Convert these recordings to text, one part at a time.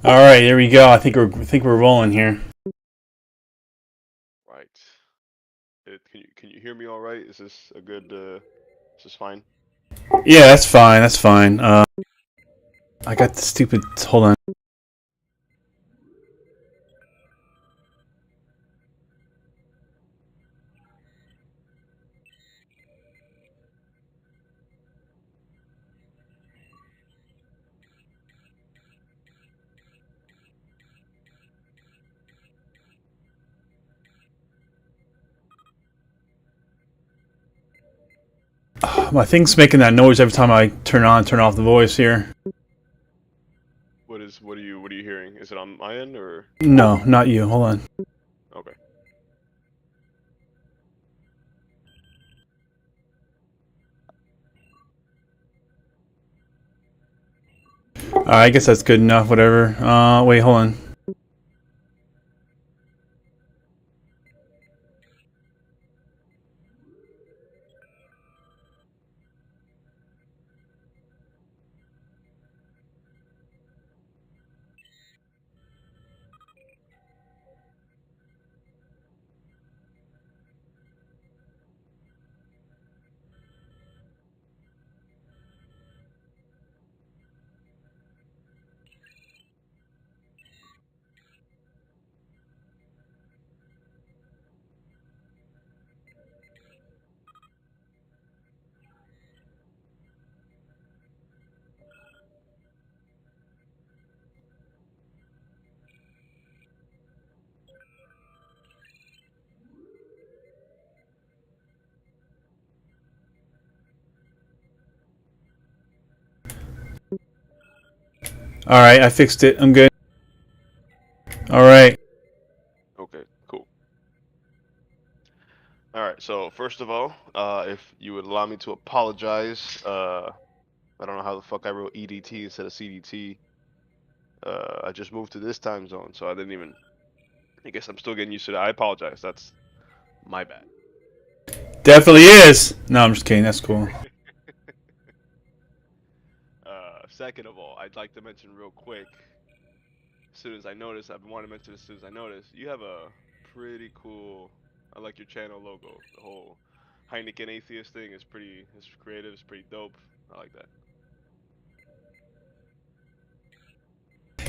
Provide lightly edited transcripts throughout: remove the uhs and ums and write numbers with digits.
All right, there we go. I think we're rolling here. Right. Can you hear me all right? Is this a good is this fine? Yeah, that's fine. That's fine. I got the stupid. Hold on. My thing's making that noise every time I turn on, turn off the voice here. What are you hearing? Is it on my end or No, not you. Hold on. okay. All right, I guess that's good enough. Whatever. Wait, hold on. All right, I fixed it. I'm good. All right. Okay, cool. All right. So first of all, if you would allow me to apologize, I don't know how the fuck I wrote EDT instead of CDT. I just moved to this time zone, so I didn't even. I guess I'm still getting used to that. I apologize. That's my bad. Definitely is. No, I'm just kidding. That's cool. Second of all, I'd like to mention real quick. As soon as I noticed, I've been wanting to mention as soon as I noticed, you have a pretty cool. I like your channel logo. The whole Heineken atheist thing is pretty. It's creative. It's pretty dope. I like that.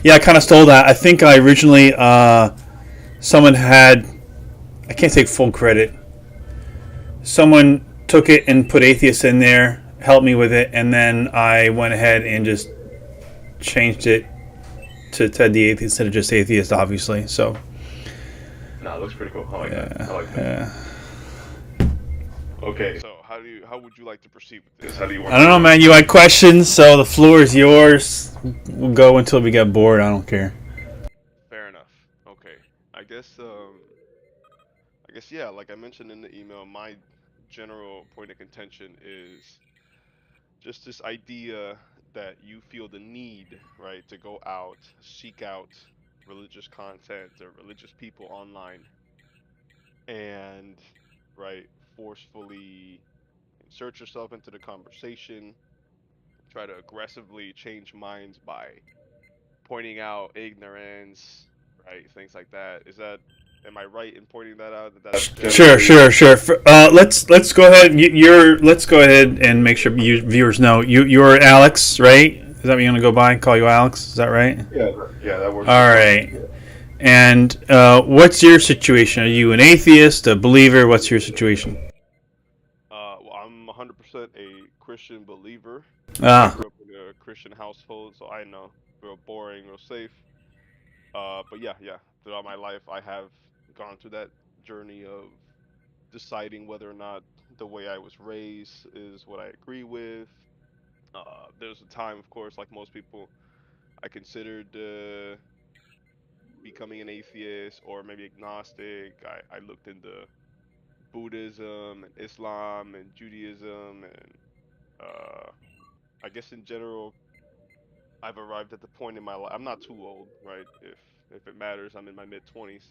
Yeah, I kind of stole that. I think I originally someone had. I can't take full credit. Someone took it and put atheist in there, helped me with it, and then I went ahead and just changed it to Ted the Atheist instead of just atheist, obviously. So No, it looks pretty cool. I like that. I yeah, like that. yeah. Okay, so how would you like to proceed with this? How do you I want don't know, to man. You had questions, so the floor is yours. We'll go until we get bored. I don't care. Fair enough. Okay. I guess I guess yeah, like I mentioned in the email, my general point of contention is just this idea that you feel the need, right, to go out, seek out religious content or religious people online and, right, forcefully insert yourself into the conversation, try to aggressively change minds by pointing out ignorance, right, things like that. Am I right in pointing that out? That's Sure, generally, sure, sure. Let's go ahead. Let's go ahead and make sure viewers know you're Alex, right? Is that what you're gonna go by? Call you Alex? Is that right? yeah, that works All just fine. right. And what's your situation? Are you an atheist, a believer? What's your situation? Well, I'm 100% a Christian believer. I Ah, grew up in a Christian household, so I know real boring, real safe. But yeah, yeah. Throughout my life, I have gone through that journey of deciding whether or not the way I was raised is what I agree with. There's a time, of course, like most people, I considered becoming an atheist or maybe agnostic. I looked into Buddhism and Islam and Judaism and uh, I guess in general, I've arrived at the point in my life. I'm not too old, right? If it matters, I'm in my mid 20s.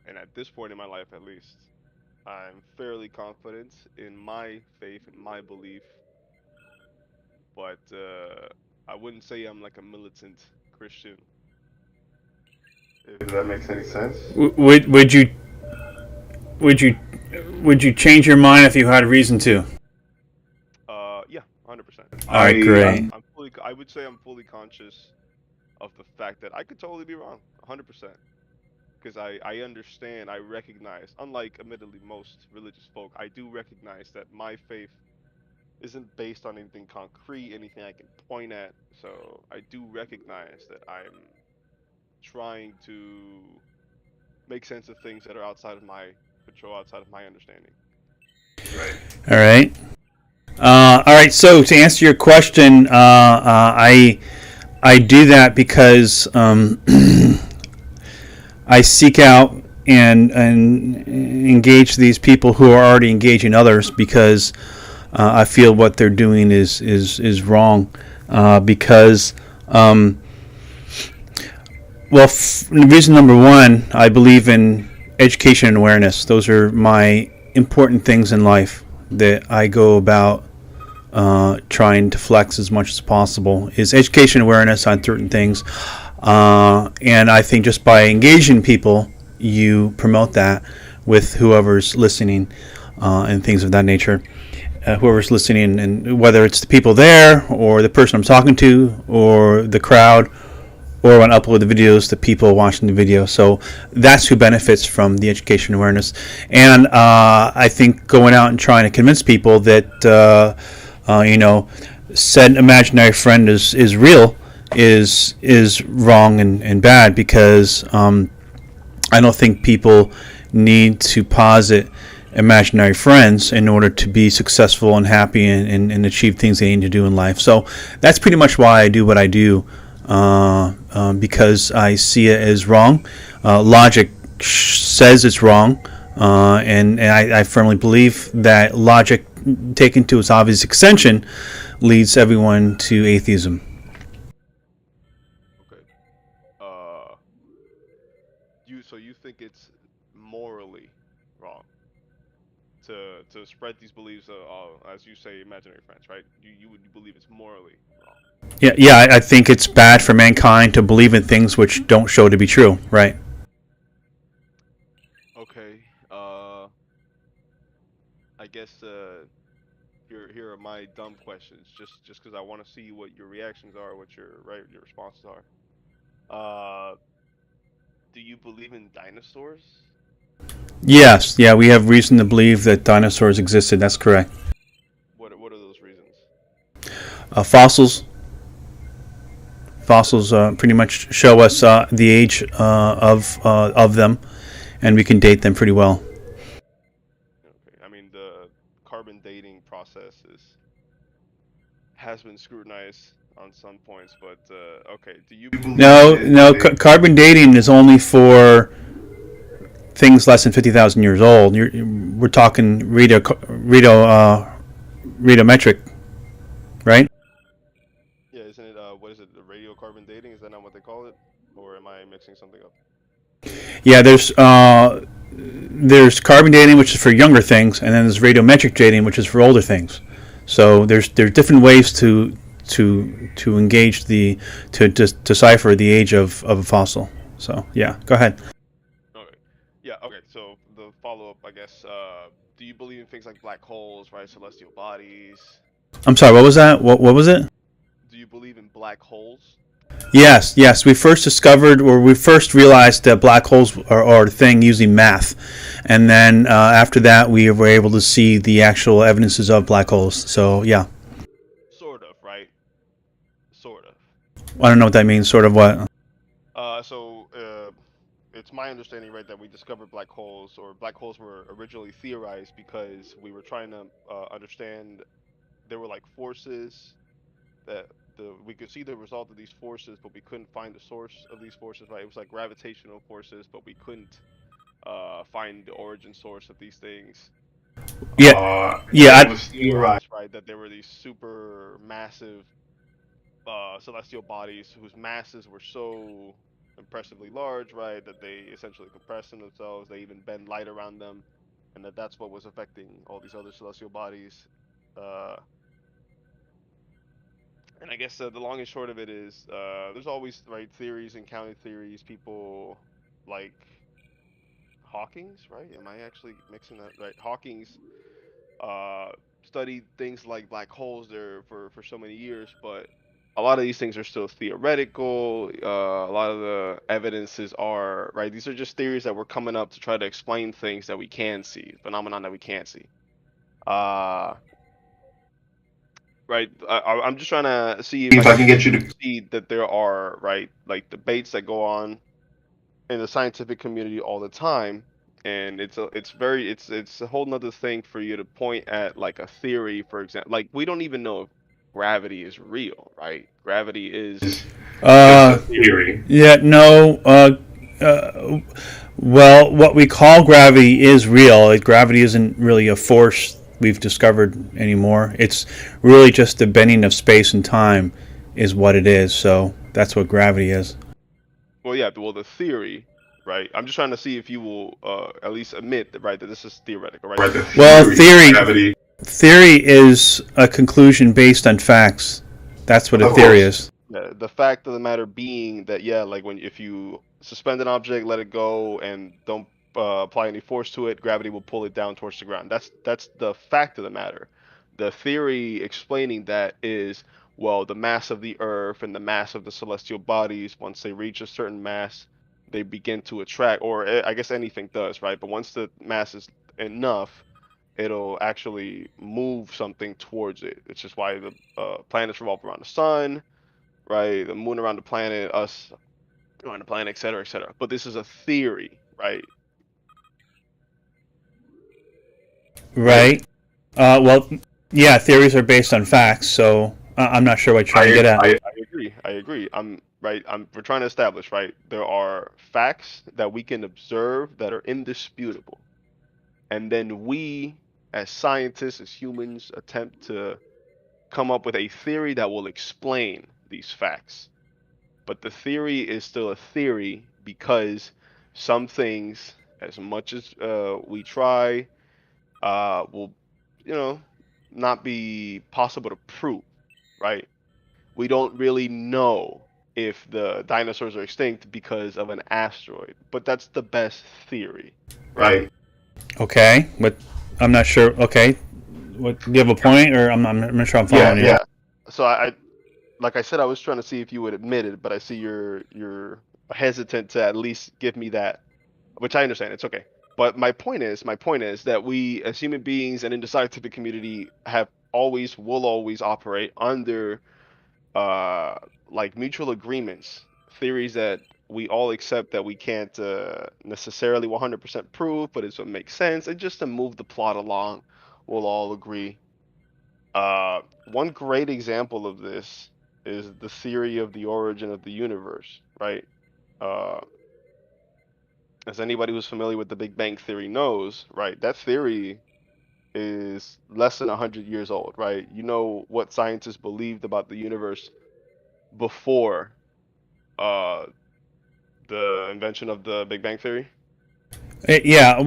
And at this point in my life, at least, I'm fairly confident in my faith and my belief, but I wouldn't say I'm like a militant Christian, if that makes any sense. Would you would you would you change your mind if you had a reason to? Yeah, 100%. All right, great. I would say I'm fully conscious of the fact that I could totally be wrong, 100%. Because I understand, I recognize, unlike admittedly most religious folk, I do recognize that my faith isn't based on anything concrete, anything I can point at. So I do recognize that I'm trying to make sense of things that are outside of my control, outside of my understanding. All right. All right. So to answer your question, I do that because I seek out and engage these people who are already engaging others because I feel what they're doing is wrong. Because reason number one, I believe in education and awareness. Those are my important things in life that I go about trying to flex as much as possible. Is education awareness on certain things, and I think just by engaging people, you promote that with whoever's listening and things of that nature. Whoever's listening, and whether it's the people there or the person I'm talking to or the crowd, or when I upload the videos, the people watching the video. So that's who benefits from the education awareness. And I think going out and trying to convince people that said imaginary friend is real is wrong and bad, because I don't think people need to posit imaginary friends in order to be successful and happy and achieve things they need to do in life. So that's pretty much why I do what I do, because I see it as wrong. Logic says it's wrong, and I firmly believe that logic, taken to its obvious extension, leads everyone to atheism. Okay. You think it's morally wrong to spread these beliefs, as you say, imaginary friends, right? You would believe it's morally wrong. Yeah. I think it's bad for mankind to believe in things which don't show to be true, right? Okay. I guess here are my dumb questions, just because I want to see what your reactions are, what your responses are. Uh, do you believe in dinosaurs? Yes, yeah, we have reason to believe that dinosaurs existed. That's correct. What are those reasons? Fossils, pretty much show us the age of them, and we can date them pretty well. Okay. I mean, the carbon dating process has been scrutinized on some points, but okay. Do you believe No, in no, a carbon dating is only for things less than 50,000 years old. We're talking radiometric, right? Yeah, isn't it what is it, the radiocarbon dating? Is that not what they call it? Or am I mixing something up? Yeah, there's carbon dating, which is for younger things, and then there's radiometric dating, which is for older things. So there's different ways to engage to decipher the age of a fossil. So yeah, go ahead. Okay. Yeah, okay. So the follow-up, I guess, do you believe in things like black holes, right? Celestial bodies? I'm sorry. What was that? What was it? Do you believe in black holes? Yes. We first discovered, or we first realized that black holes are a thing using math, and then after that, we were able to see the actual evidences of black holes. So yeah, Sort of, right? Sort of. I don't know what that means. Sort of what? It's my understanding, right, that we discovered black holes, or black holes were originally theorized because we were trying to understand there were like forces that we could see the result of these forces, but we couldn't find the source of these forces, right? It was like gravitational forces, but we couldn't find the origin source of these things. Yeah, And yeah. it was theorized, right, that there were these super massive celestial bodies whose masses were so impressively large, right, that they essentially compress in themselves. They even bend light around them, and that's what was affecting all these other celestial bodies. Uh, And I guess the long and short of it is, there's always right theories and counter theories. People like Hawking's, right? Am I actually mixing that right? Hawking's uh, studied things like black holes there for so many years, but a lot of these things are still theoretical. A lot of the evidences are right. These are just theories that we're coming up to try to explain things that we can see, phenomenon that we can't see. Uh, right. I'm just trying to see if I If can I can get you get to you to concede that there are right like debates that go on in the scientific community all the time, and it's a whole nother thing for you to point at like a theory, for example. Like we don't even know if gravity is real, right? Gravity is just a Uh, theory. theory. yeah, no. Uh, well, what we call gravity is real. Gravity isn't really a force we've discovered anymore. It's really just the bending of space and time, is what it is. So that's what gravity is. Well, yeah, well, the theory, right? I'm just trying to see if you will at least admit that, right, that this is theoretical, right? Right, The the Well, theory, theory of theory gravity. theory is a conclusion based on facts. That's what a Of theory course. is. the fact of the matter being that, yeah, like when if you suspend an object, let it go, and don't apply any force to it, gravity will pull it down towards the ground. That's the fact of the matter. The theory explaining that is, well, the mass of the Earth and the mass of the celestial bodies, once they reach a certain mass, they begin to attract, or I guess anything does, right? But once the mass is enough, it'll actually move something towards it. It's just why the planets revolve around the sun, right? The moon around the planet, us around the planet, et cetera, et cetera. But this is a theory, right? Right. Right. Well, yeah, theories are based on facts, so I'm not sure what you're trying to I get at. I I agree. I agree. I'm right. We're trying to establish, right? There are facts that we can observe that are indisputable, and then we, as scientists, as humans, attempt to come up with a theory that will explain these facts. But the theory is still a theory because some things, as much as we try, will, you know, not be possible to prove, right? We don't really know if the dinosaurs are extinct because of an asteroid, but that's the best theory, right? right. Okay, but I'm not sure. Okay, what do you have a point, or I'm not sure I'm Yeah, following you. yeah. Yeah. So I like I said, I was trying to see if you would admit it, but I see you're hesitant to at least give me that, which I understand. It's okay. But my point is that we as human beings and in the scientific community have always will always operate under uh like mutual agreements, theories that we all accept that we can't necessarily 100% prove, but it's what makes sense, and just to move the plot along, we'll all agree. One great example of this is the theory of the origin of the universe, right? Uh, as anybody who's familiar with the Big Bang Theory knows, right, that theory is less than 100 years old, right? You know what scientists believed about the universe before uh, the invention of the Big Bang Theory? Yeah,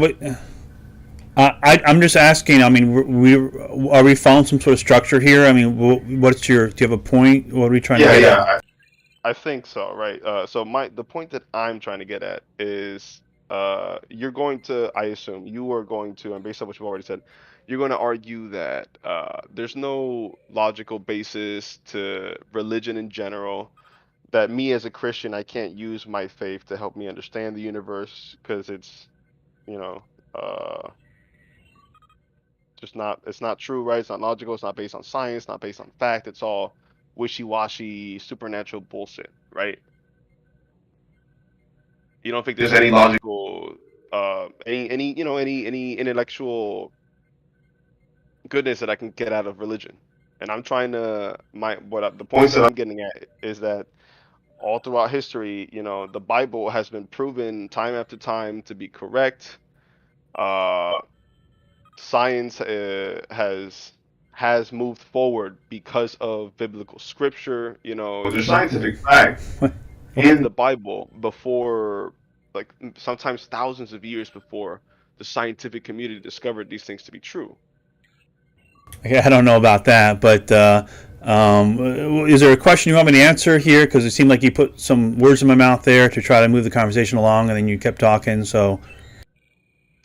I'm just asking. I mean, are we following some sort of structure here? I mean, what's your? Do you have a point? What are we trying to Yeah, get yeah. at? I think so, right? So the point that I'm trying to get at is you're going to, I assume, you are going to, and based on what you've already said, you're going to argue that there's no logical basis to religion in general, that me as a Christian, I can't use my faith to help me understand the universe because it's, you know, uh, just not, it's not true, right? It's not logical, it's not based on science, not based on fact, it's all wishy-washy supernatural bullshit, right? You don't think there's There's any any logic. logical, any any intellectual goodness that I can get out of religion? And I'm trying to the point Points that that I'm getting at is that all throughout history, the Bible has been proven time after time to be correct. Uh, Science has moved forward because of biblical scripture. There's Just scientific fact in in the Bible before, like sometimes thousands of years before the scientific community discovered these things to be true. Yeah, I don't know about that, but Is there a question you want me to answer here? Because it seemed like you put some words in my mouth there to try to move the conversation along, and then you kept talking. So,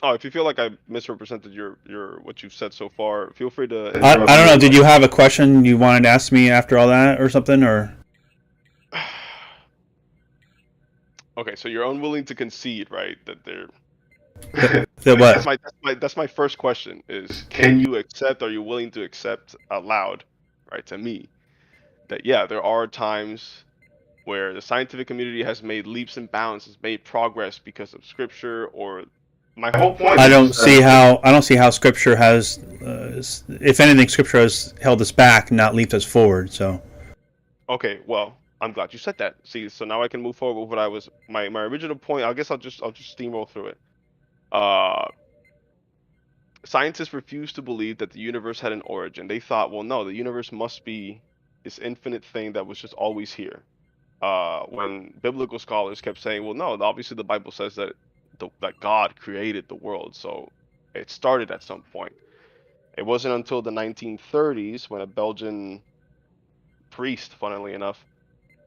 Oh, if you feel like I misrepresented your what you've said so far, feel free to I interrupt don't me. know. Did you have a question you wanted to ask me after all that, or something, or? Okay, so you're unwilling to concede, right? That they're That what? that's my first question is, can you accept, are you willing to accept out loud, right, to me, that yeah, there are times where the scientific community has made leaps and bounds, has made progress because of scripture, or my whole point I is don't see how Scripture has, if anything, Scripture has held us back, not leaped us forward. So, okay, well, I'm glad you said that. See, so now I can move forward with what I was my original point. I guess I'll just steamroll through it. Uh Scientists refused to believe that the universe had an origin. They thought, well, no, the universe must be this infinite thing that was just always here. When biblical scholars kept saying, well, no, obviously the Bible says that that God created the world, so it started at some point. It wasn't until the 1930s when a Belgian priest, funnily enough,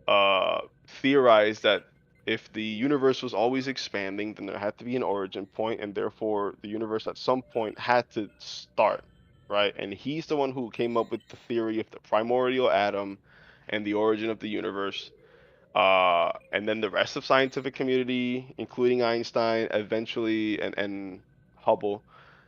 uh, theorized that if the universe was always expanding, then there had to be an origin point, and therefore the universe at some point had to start, right? And he's the one who came up with the theory of the primordial atom and the origin of the universe. And then the rest of scientific community, including Einstein, eventually and Hubble,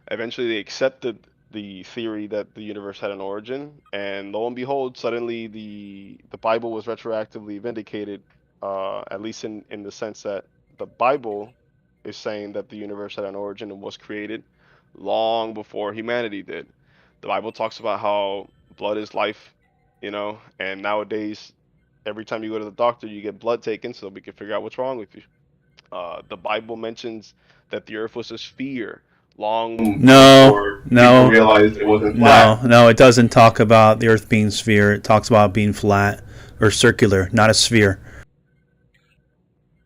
eventually they accepted the theory that the universe had an origin, and lo and behold, suddenly the Bible was retroactively vindicated, at least in the sense that the Bible is saying that the universe had an origin and was created long before humanity did. The Bible talks about how blood is life, and nowadays every time you go to the doctor, you get blood taken so we can figure out what's wrong with you. The Bible mentions that the earth was a sphere long before people realized it wasn't flat. No, it doesn't talk about the Earth being sphere. It talks about being flat or circular, not a sphere.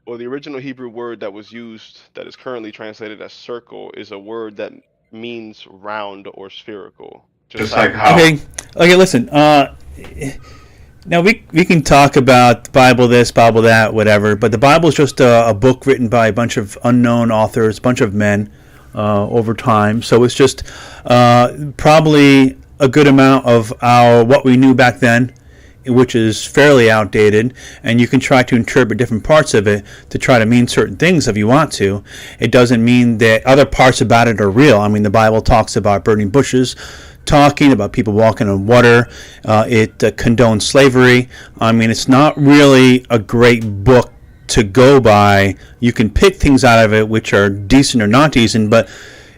Well, the original Hebrew word that was used, that is currently translated as circle, is a word that means round or spherical. Just like how. Okay. Listen. Now we can talk about the Bible this, Bible that, whatever. But the Bible is just a book written by a bunch of unknown authors, a bunch of men over time. So it's just probably a good amount of what we knew back then, which is fairly outdated, and you can try to interpret different parts of it to try to mean certain things if you want to. It doesn't mean that other parts about it are real. I mean, the Bible talks about burning bushes, talking about people walking on water. It condones slavery. I mean, it's not really a great book to go by. You can pick things out of it which are decent or not decent, but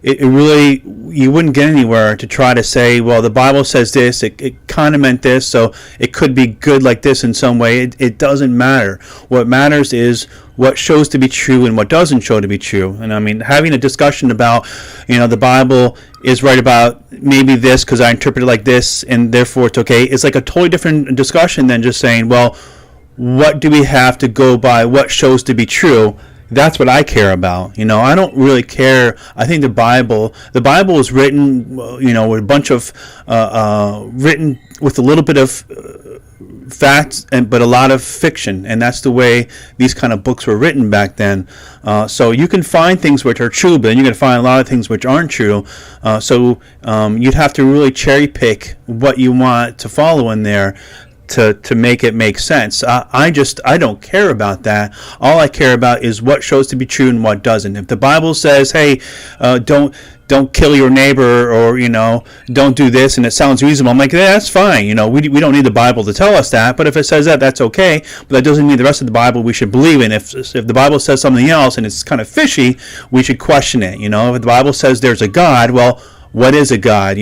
it really, you wouldn't get anywhere to try to say, well, the Bible says this, it kind of meant this, so it could be good like this in some way. It doesn't matter. What matters is what shows to be true and what doesn't show to be true. And I mean, having a discussion about, the Bible is right about maybe this because I interpret it like this and therefore it's okay, it's like a totally different discussion than just saying, well, what do we have to go by, what shows to be true? That's what I care about. I don't really care. I think the Bible is written, with a bunch of, written with a little bit of facts, but a lot of fiction. And that's the way these kind of books were written back then. So you can find things which are true, but then you can find a lot of things which aren't true. So you'd have to really cherry pick what you want to follow in there to make it make sense. I don't care about that. All I care about is what shows to be true and what doesn't. If the Bible says, hey, don't kill your neighbor, or don't do this, and it sounds reasonable, I'm like, yeah, that's fine. We don't need the Bible to tell us that. But if it says that, that's okay. But that doesn't mean the rest of the Bible we should believe in. If the Bible says something else and it's kind of fishy, we should question it. If the Bible says there's a God, well, what is a God?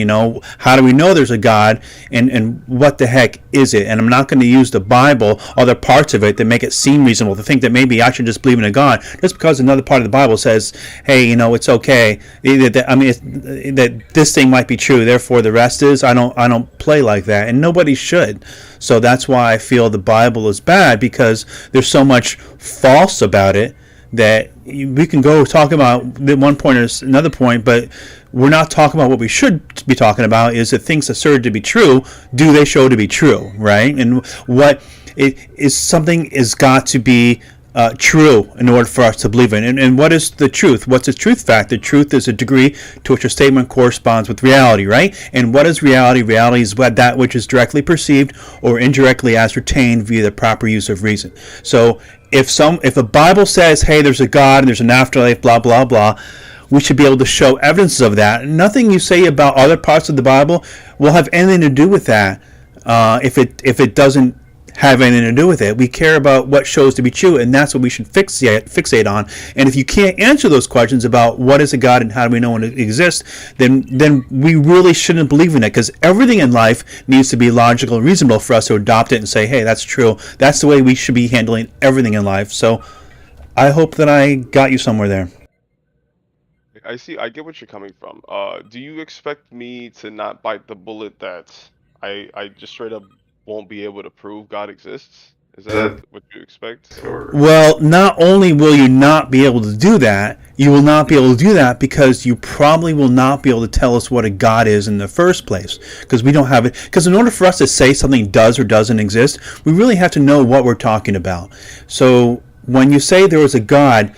How do we know there's a God? And what the heck is it? And I'm not going to use the Bible, other parts of it, that make it seem reasonable, to think that maybe I should just believe in a God just because another part of the Bible says, hey, it's okay. That this thing might be true, therefore the rest is. I don't play like that, and nobody should. So that's why I feel the Bible is bad, because there's so much false about it that we can go talk about the one point or another point, but we're not talking about what we should be talking about. Is that things asserted to be true, do they show to be true, right? And what it is, something has got to be true in order for us to believe in. And what is the truth? What's the truth fact? The truth is a degree to which a statement corresponds with reality, right? And what is reality? Reality is that which is directly perceived or indirectly ascertained via the proper use of reason. So if the Bible says, hey, there's a God and there's an afterlife, blah, blah, blah, we should be able to show evidences of that. Nothing you say about other parts of the Bible will have anything to do with that if it doesn't have anything to do with it. We care about what shows to be true, and that's what we should fixate on. And if you can't answer those questions about what is a God and how do we know when it exists, then we really shouldn't believe in it, because everything in life needs to be logical and reasonable for us to adopt it and say, hey, that's true. That's the way we should be handling everything in life. So I hope that I got you somewhere there. I see. I get what you're coming from. Do you expect me to not bite the bullet that I just straight up won't be able to prove God exists? Is that what you expect? Or... Well, not only will you not be able to do that, you will not be able to do that because you probably will not be able to tell us what a God is in the first place, because we don't have it. Because in order for us to say something does or doesn't exist, we really have to know what we're talking about. So when you say there is a God,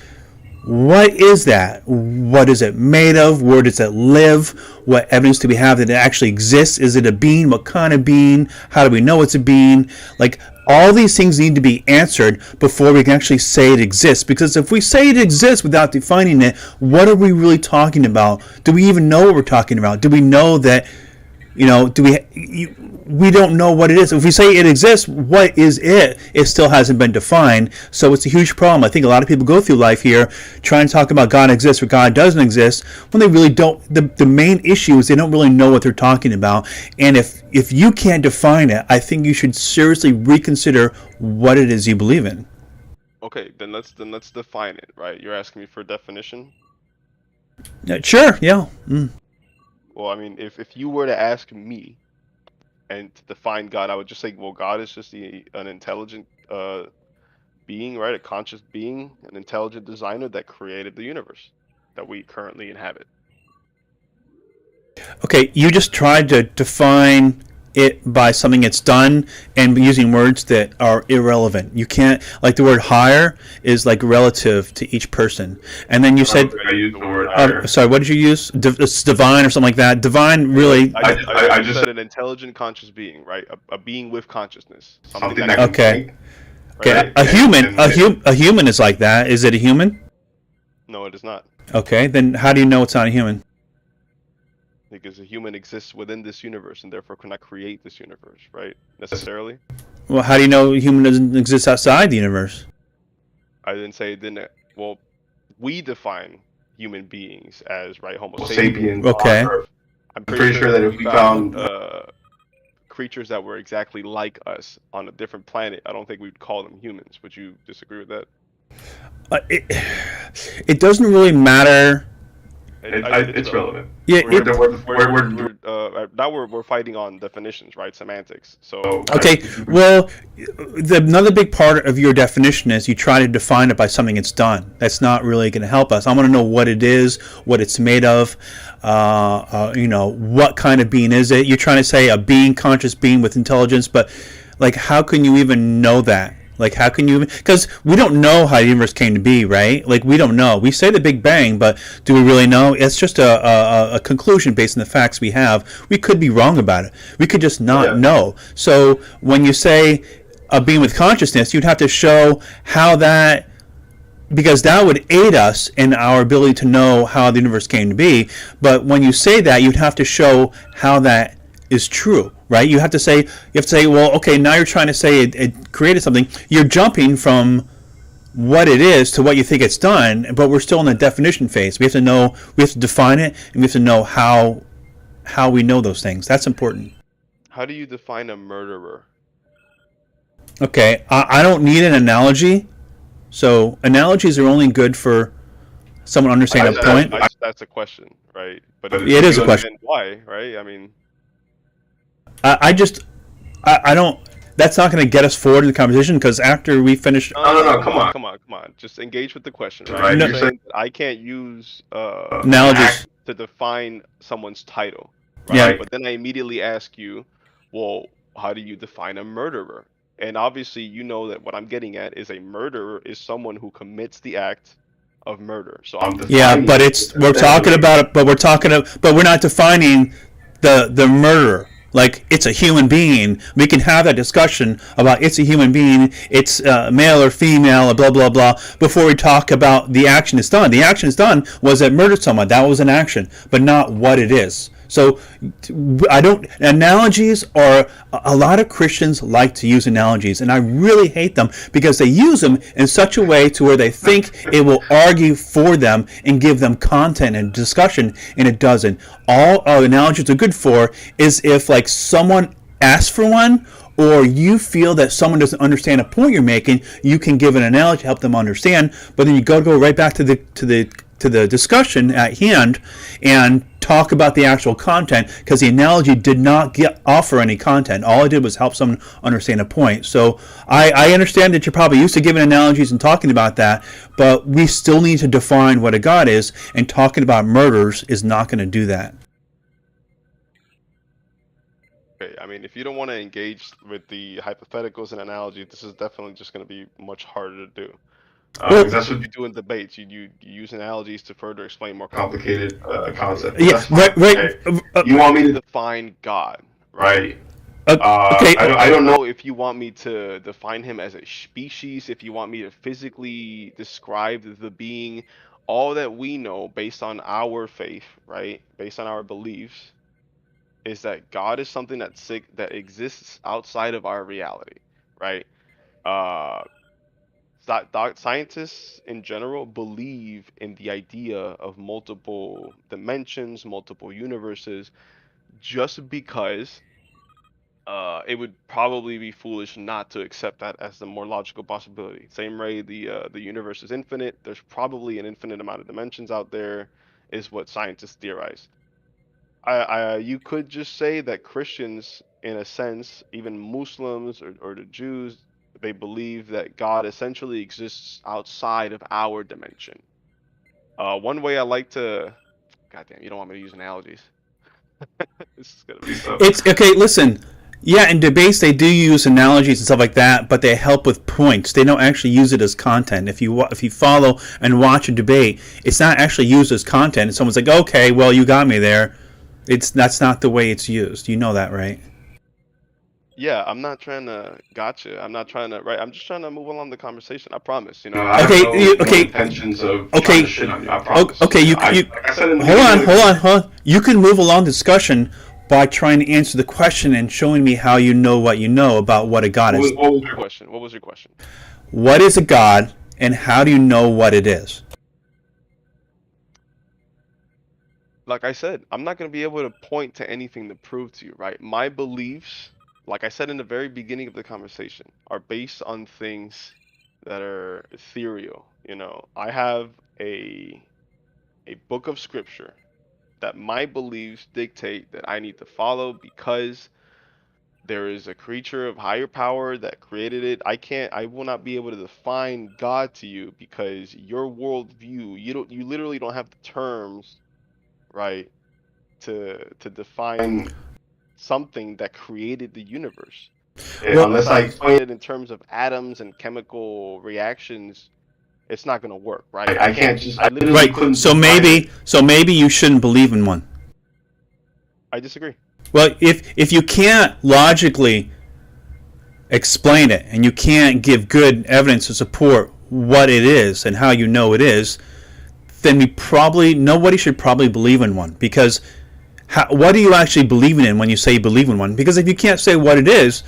what is that? What is it made of? Where does it live? What evidence do we have that it actually exists? Is it a being? What kind of being? How do we know it's a being? Like, all these things need to be answered before we can actually say it exists. Because if we say it exists without defining it, what are we really talking about? Do we even know what we're talking about? Do we know that, we don't know what it is. If we say it exists, what is it? It still hasn't been defined. So it's a huge problem. I think a lot of people go through life here trying to talk about God exists or God doesn't exist when they really don't. The main issue is they don't really know what they're talking about. And if you can't define it, I think you should seriously reconsider what it is you believe in. Okay, then let's define it, right? You're asking me for a definition? Sure, yeah. Well, I mean, if you were to ask me and to define God, I would just say, well, God is just an intelligent being, right? A conscious being, an intelligent designer that created the universe that we currently inhabit. Okay, you just tried to define it by something it's done and using words that are irrelevant. You can't, like the word higher is like relative to each person. And then you said, I used the word higher. Sorry, what did you use? It's divine or something like that. Divine, really. I just said an intelligent conscious being, right? A being with consciousness. Something that can think, Okay. right? A human is like that. Is it a human? No, it is not. Okay, then how do you know it's not a human? Because a human exists within this universe and therefore cannot create this universe, right? Necessarily. Well, how do you know a human doesn't exist outside the universe? I didn't say it didn't. Well, we define human beings as, right, Homo sapiens. Okay. I'm pretty sure that if we found creatures that were exactly like us on a different planet, I don't think we'd call them humans. Would you disagree with that? It doesn't really matter. It's relevant. Yeah, now we're fighting on definitions, right? Semantics. So okay. Well, another big part of your definition is you try to define it by something it's done. That's not really going to help us. I want to know what it is, what it's made of. What kind of being is it? You're trying to say a being, conscious being with intelligence, but like, how can you even know that? Like, how can you even... Because we don't know how the universe came to be, right? Like, we don't know. We say the Big Bang, but do we really know? It's just a conclusion based on the facts we have. We could be wrong about it. We could just not know. So when you say a being with consciousness, you'd have to show how that... Because that would aid us in our ability to know how the universe came to be. But when you say that, you'd have to show how that is true. Right? You have to say, well, okay, now you're trying to say it created something. You're jumping from what it is to what you think it's done, but we're still in the definition phase. We have to define it, and we have to know how we know those things. That's important. How do you define a murderer? Okay, I don't need an analogy. So analogies are only good for someone understanding a point. That's a question, right? But it is a question. Why, right? I mean... I don't. that's not going to get us forward in the conversation because after we finish. No, come on. Come on. Just engage with the question, Right, right? you're You're saying that I can't use Analogies. to define someone's title, Yeah. right? But then I immediately ask you, well, how do you define a murderer? And obviously, you know that what I'm getting at is a murderer is someone who commits the act of murder. So I'm Yeah, but we're talking about it, but we're not defining the murderer. Like, it's a human being. We can have that discussion about it's a human being, it's male or female, blah, blah, blah, before we talk about the action is done. The action is done was it murdered someone. That was an action, but not what it is. So analogies are, a lot of Christians like to use analogies, and I really hate them because they use them in such a way to where they think it will argue for them and give them content and discussion, and it doesn't. All analogies are good for is if, like, someone asks for one, or you feel that someone doesn't understand a point you're making, you can give an analogy to help them understand, but then you go right back to the discussion at hand and talk about the actual content, because the analogy did not offer any content. All it did was help someone understand a point. So I understand that you're probably used to giving analogies and talking about that, but we still need to define what a God is, and talking about murders is not going to do that. Okay, I mean, if you don't want to engage with the hypotheticals and analogies, this is definitely just going to be much harder to do. Well, That's what you do in debates. You use analogies to further explain more complicated concept. Yeah, right. Okay. You want me to define God, right? Okay. I don't know if you want me to define him as a species, if you want me to physically describe the being. All that we know based on our faith, right? Based on our beliefs, is that God is something that exists outside of our reality, right? Scientists in general believe in the idea of multiple dimensions, multiple universes, just because it would probably be foolish not to accept that as the more logical possibility. Same way the universe is infinite. There's probably an infinite amount of dimensions out there, is what scientists theorize. You could just say that Christians, in a sense, even Muslims or the Jews, they believe that God essentially exists outside of our dimension. One way I like to, goddamn, you don't want me to use analogies. This is gonna be so. It's okay. Listen, yeah, in debates they do use analogies and stuff like that, but they help with points. They don't actually use it as content. If you follow and watch a debate, it's not actually used as content. And someone's like, okay, well, you got me there. That's not the way it's used. You know that, right? Yeah, I'm not trying to gotcha. I'm not trying to, right. I'm just trying to move along the conversation. I promise. You know. I Okay, have no okay. intentions of Okay. trying to shit on you. I promise. Okay, you like I said in the hold on. You can move along the discussion by trying to answer the question and showing me how you know what you know about what a God is. What was your question? What was your question? What is a God, and how do you know what it is? Like I said, I'm not going to be able to point to anything to prove to you, right? My beliefs, like I said in the very beginning of the conversation, are based on things that are ethereal. You know, I have a book of scripture that my beliefs dictate that I need to follow because there is a creature of higher power that created it. I will not be able to define God to you because your worldview, you literally don't have the terms, right, to define something that created the universe. Unless I explain it in terms of atoms and chemical reactions, it's not going to work, right? I can't just. I literally Right. couldn't. So maybe you shouldn't believe in one. I disagree. Well, if you can't logically explain it and you can't give good evidence to support what it is and how you know it is, then nobody should probably believe in one, because what are you actually believing in when you say you believe in one? Because if you can't say what it is,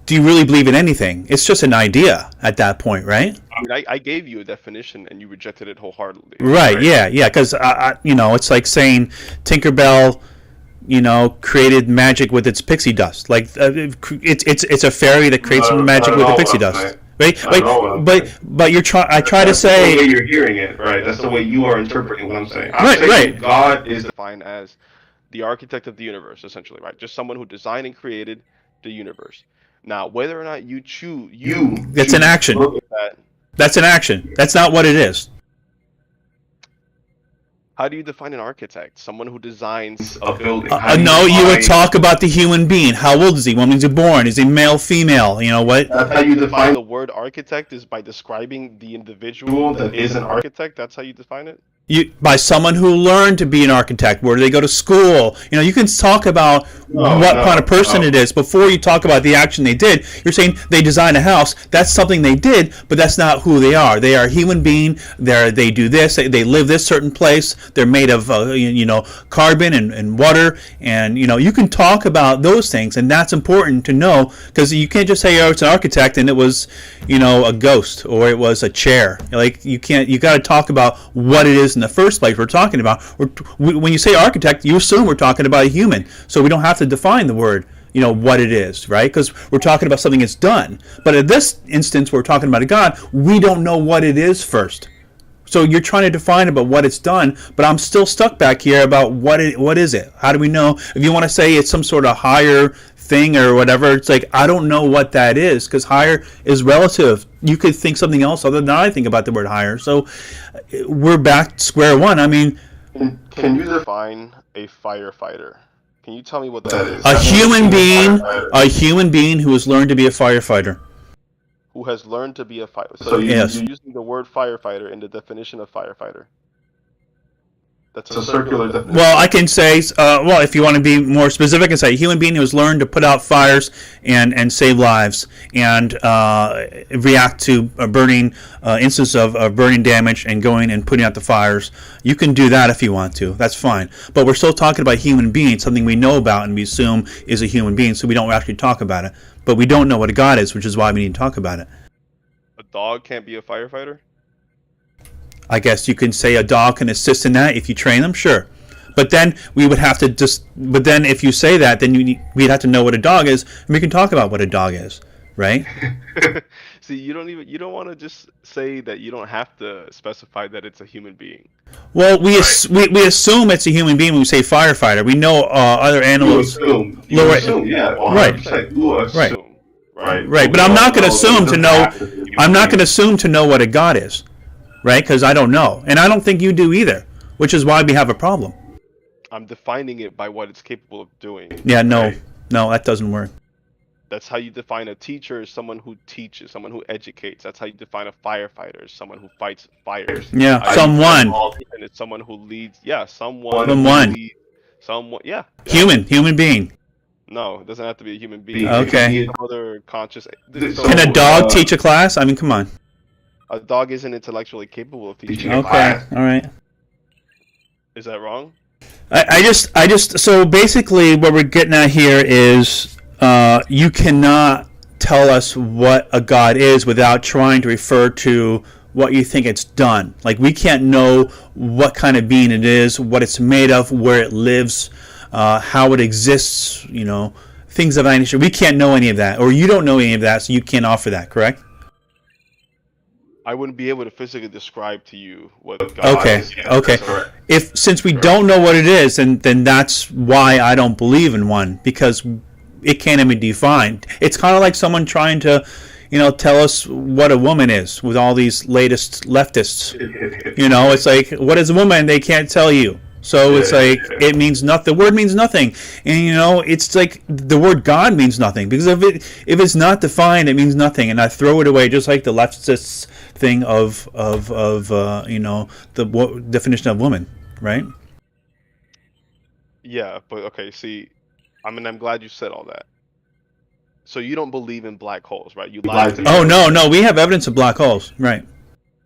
do you really believe in anything? It's just an idea at that point, right? I mean, I gave you a definition and you rejected it wholeheartedly. Right. Yeah. Because it's like saying Tinkerbell, created magic with its pixie dust. Like it's a fairy that creates magic with the pixie dust. Right? But I try to say. That's the way you're hearing it, right? That's the way you are interpreting what I'm saying. Right. God is defined as the architect of the universe, essentially, right? Just someone who designed and created the universe. Now, whether or not you choose, That's an action. That's an action. That's not what it is. How do you define an architect? Someone who designs A building. No, you would talk about the human being. How old is he? When is he born? Is he male, female? You know what? That's how you define the word architect is by describing the individual that is an architect. That's how you define it. By someone who learned to be an architect. Where do they go to school? You know, you can talk about what kind of person it is before you talk about the action they did. You're saying they designed a house. That's something they did, but that's not who they are. They are a human being. They do this. They live this certain place. They're made of carbon and water, and you can talk about those things, and that's important to know, because you can't just say, oh, it's an architect and it was a ghost or it was a chair. Like, you can't. You got to talk about what it is in the first place we're talking about. When you say architect, you assume we're talking about a human, so we don't have to define the word, what it is, right? Because we're talking about something that's done. But in this instance, we're talking about a God. We don't know what it is first. So you're trying to define about what it's done, but I'm still stuck back here about what is it? How do we know? If you want to say it's some sort of higher thing or whatever, it's like, I don't know what that is, because higher is relative. You could think something else other than I think about the word higher. So we're back to square one. I mean, can you define a firefighter? Can you tell me what that is? A human being who has learned to be a firefighter. Who has learned to be a firefighter. So you're using the word firefighter in the definition of firefighter. That's a circular definition. Well, I can say, if you want to be more specific, I can say a human being who has learned to put out fires and save lives and react to a burning instance of burning damage and going and putting out the fires. You can do that if you want to. That's fine. But we're still talking about human beings, something we know about and we assume is a human being, so we don't actually talk about it. But we don't know what a God is, which is why we need to talk about it. A dog can't be a firefighter? I guess you can say a dog can assist in that if you train them, sure. But then we would have to but then if you say that, then we'd have to know what a dog is, and we can talk about what a dog is, right? See, you don't want to just say that. You don't have to specify that it's a human being. Well, we assume it's a human being when we say firefighter. We know other animals. You assume, yeah. Right. Right. But I'm not going to assume to know. I'm not going to assume to know what a God is, right? Because I don't know, and I don't think you do either, which is why we have a problem. I'm defining it by what it's capable of doing. Yeah, no, that doesn't work. That's how you define a teacher, as someone who teaches, someone who educates. That's how you define a firefighter, as someone who fights fires. Yeah, someone. And it's someone who leads. Yeah, someone. Someone. Yeah. Human being. No, it doesn't have to be a human being. Okay. Other conscious. Can a dog teach a class? I mean, come on. A dog isn't intellectually capable of teaching. Okay. All right. Is that wrong? I just. So basically, what we're getting at here is. You cannot tell us what a God is without trying to refer to what you think it's done. Like, we can't know what kind of being it is, what it's made of, where it lives, how it exists, things of that nature. We can't know any of that, or you don't know any of that, so you can't offer that, correct? I wouldn't be able to physically describe to you what God is. Okay. Since we don't know what it is, then that's why I don't believe in one, because it can't even be defined. It's kind of like someone trying to, tell us what a woman is with all these latest leftists. It's like, what is a woman? They can't tell you. So it's like, it means nothing. The word means nothing. And, it's like the word God means nothing. Because if it's not defined, it means nothing. And I throw it away, just like the leftists thing of the definition of woman, right? Yeah, but okay, see, I'm glad you said all that. So you don't believe in black holes, right? You lied to me. Oh, no, we have evidence of black holes, right?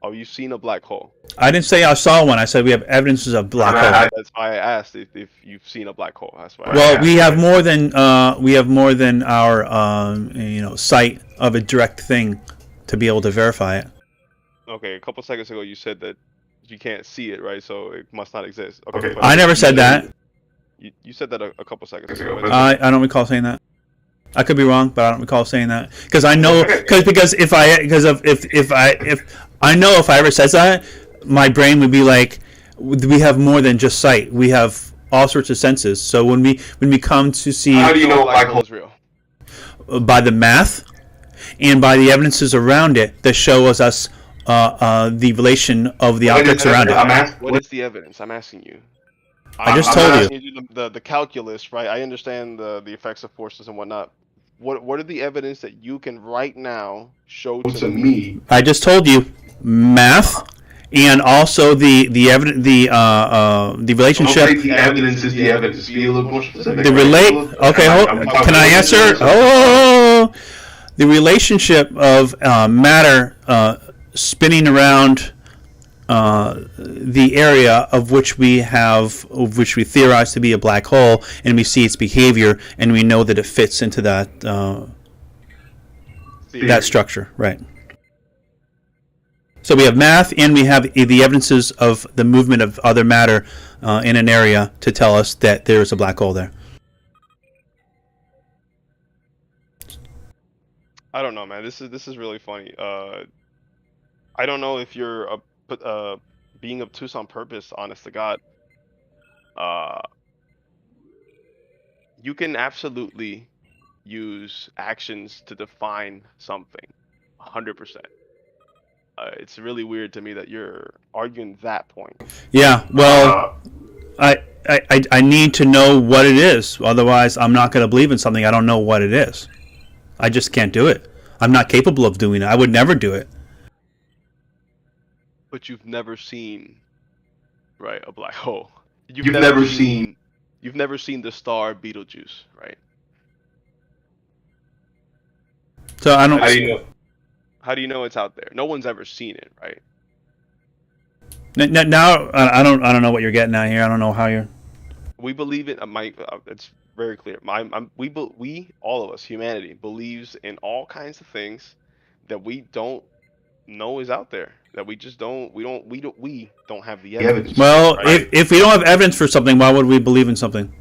Oh, you've seen a black hole? I didn't say I saw one. I said we have evidences of black holes. That's why I asked if you've seen a black hole. That's why. Well, we have more than our sight of a direct thing to be able to verify it. Okay, a couple seconds ago you said that you can't see it, right? So it must not exist. Okay. I never said that. You said that a couple seconds ago. I don't recall saying that. I could be wrong, but I don't recall saying that because I know if I ever said that, my brain would be like, we have more than just sight. We have all sorts of senses. So when we come to see, how do you know black hole is real? by the math and by the evidences around it that shows us the relation of the objects around it. What is the evidence? I'm asking you. I just told you. The calculus, right? I understand the effects of forces and whatnot. What are the evidence that you can right now show to me? I just told you math and also the relationship. The evidence is the evidence. Be a little more specific. The relate. Okay, can I answer? Oh, the relationship of matter spinning around the area of which we theorize to be a black hole, and we see its behavior, and we know that it fits into that that structure, right? So we have math, and we have the evidences of the movement of other matter in an area to tell us that there is a black hole there. I don't know, man. This is really funny. I don't know if you're being obtuse on purpose, honest to God. You can absolutely use actions to define something, 100%. It's really weird to me that you're arguing that point. Yeah, well, I need to know what it is. Otherwise, I'm not going to believe in something I don't know what it is. I just can't do it. I'm not capable of doing it. I would never do it. But you've never seen, right, a black hole. You've never seen the star Betelgeuse, right? So I don't. How do you know it's out there? No one's ever seen it, right? Now I don't know what you're getting at here. I don't know how you're. We believe it. It's very clear. We all of us, humanity, believes in all kinds of things that we don't know is out there. That we just don't. We don't have the evidence. Well, right? if we don't have evidence for something, why would we believe in something?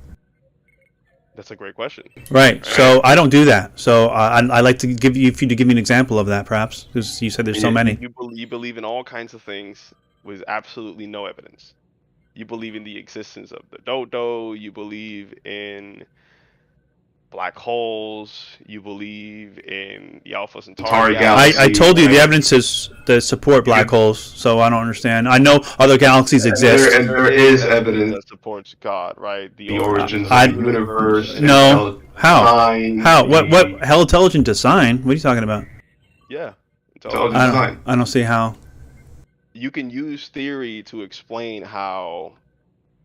That's a great question. Right. So I don't do that. So I'd like to give you an example of that, perhaps, because you said there's so many. You believe in all kinds of things with absolutely no evidence. You believe in the existence of the dodo. You believe in black holes. You believe in the Alpha Centauri galaxy. I told you the evidence is to support black holes, so I don't understand. I know other galaxies exist. And there is evidence that supports God, right? The origins of the universe. No. How? What? Hell, intelligent design? What are you talking about? Yeah. I don't see how. You can use theory to explain how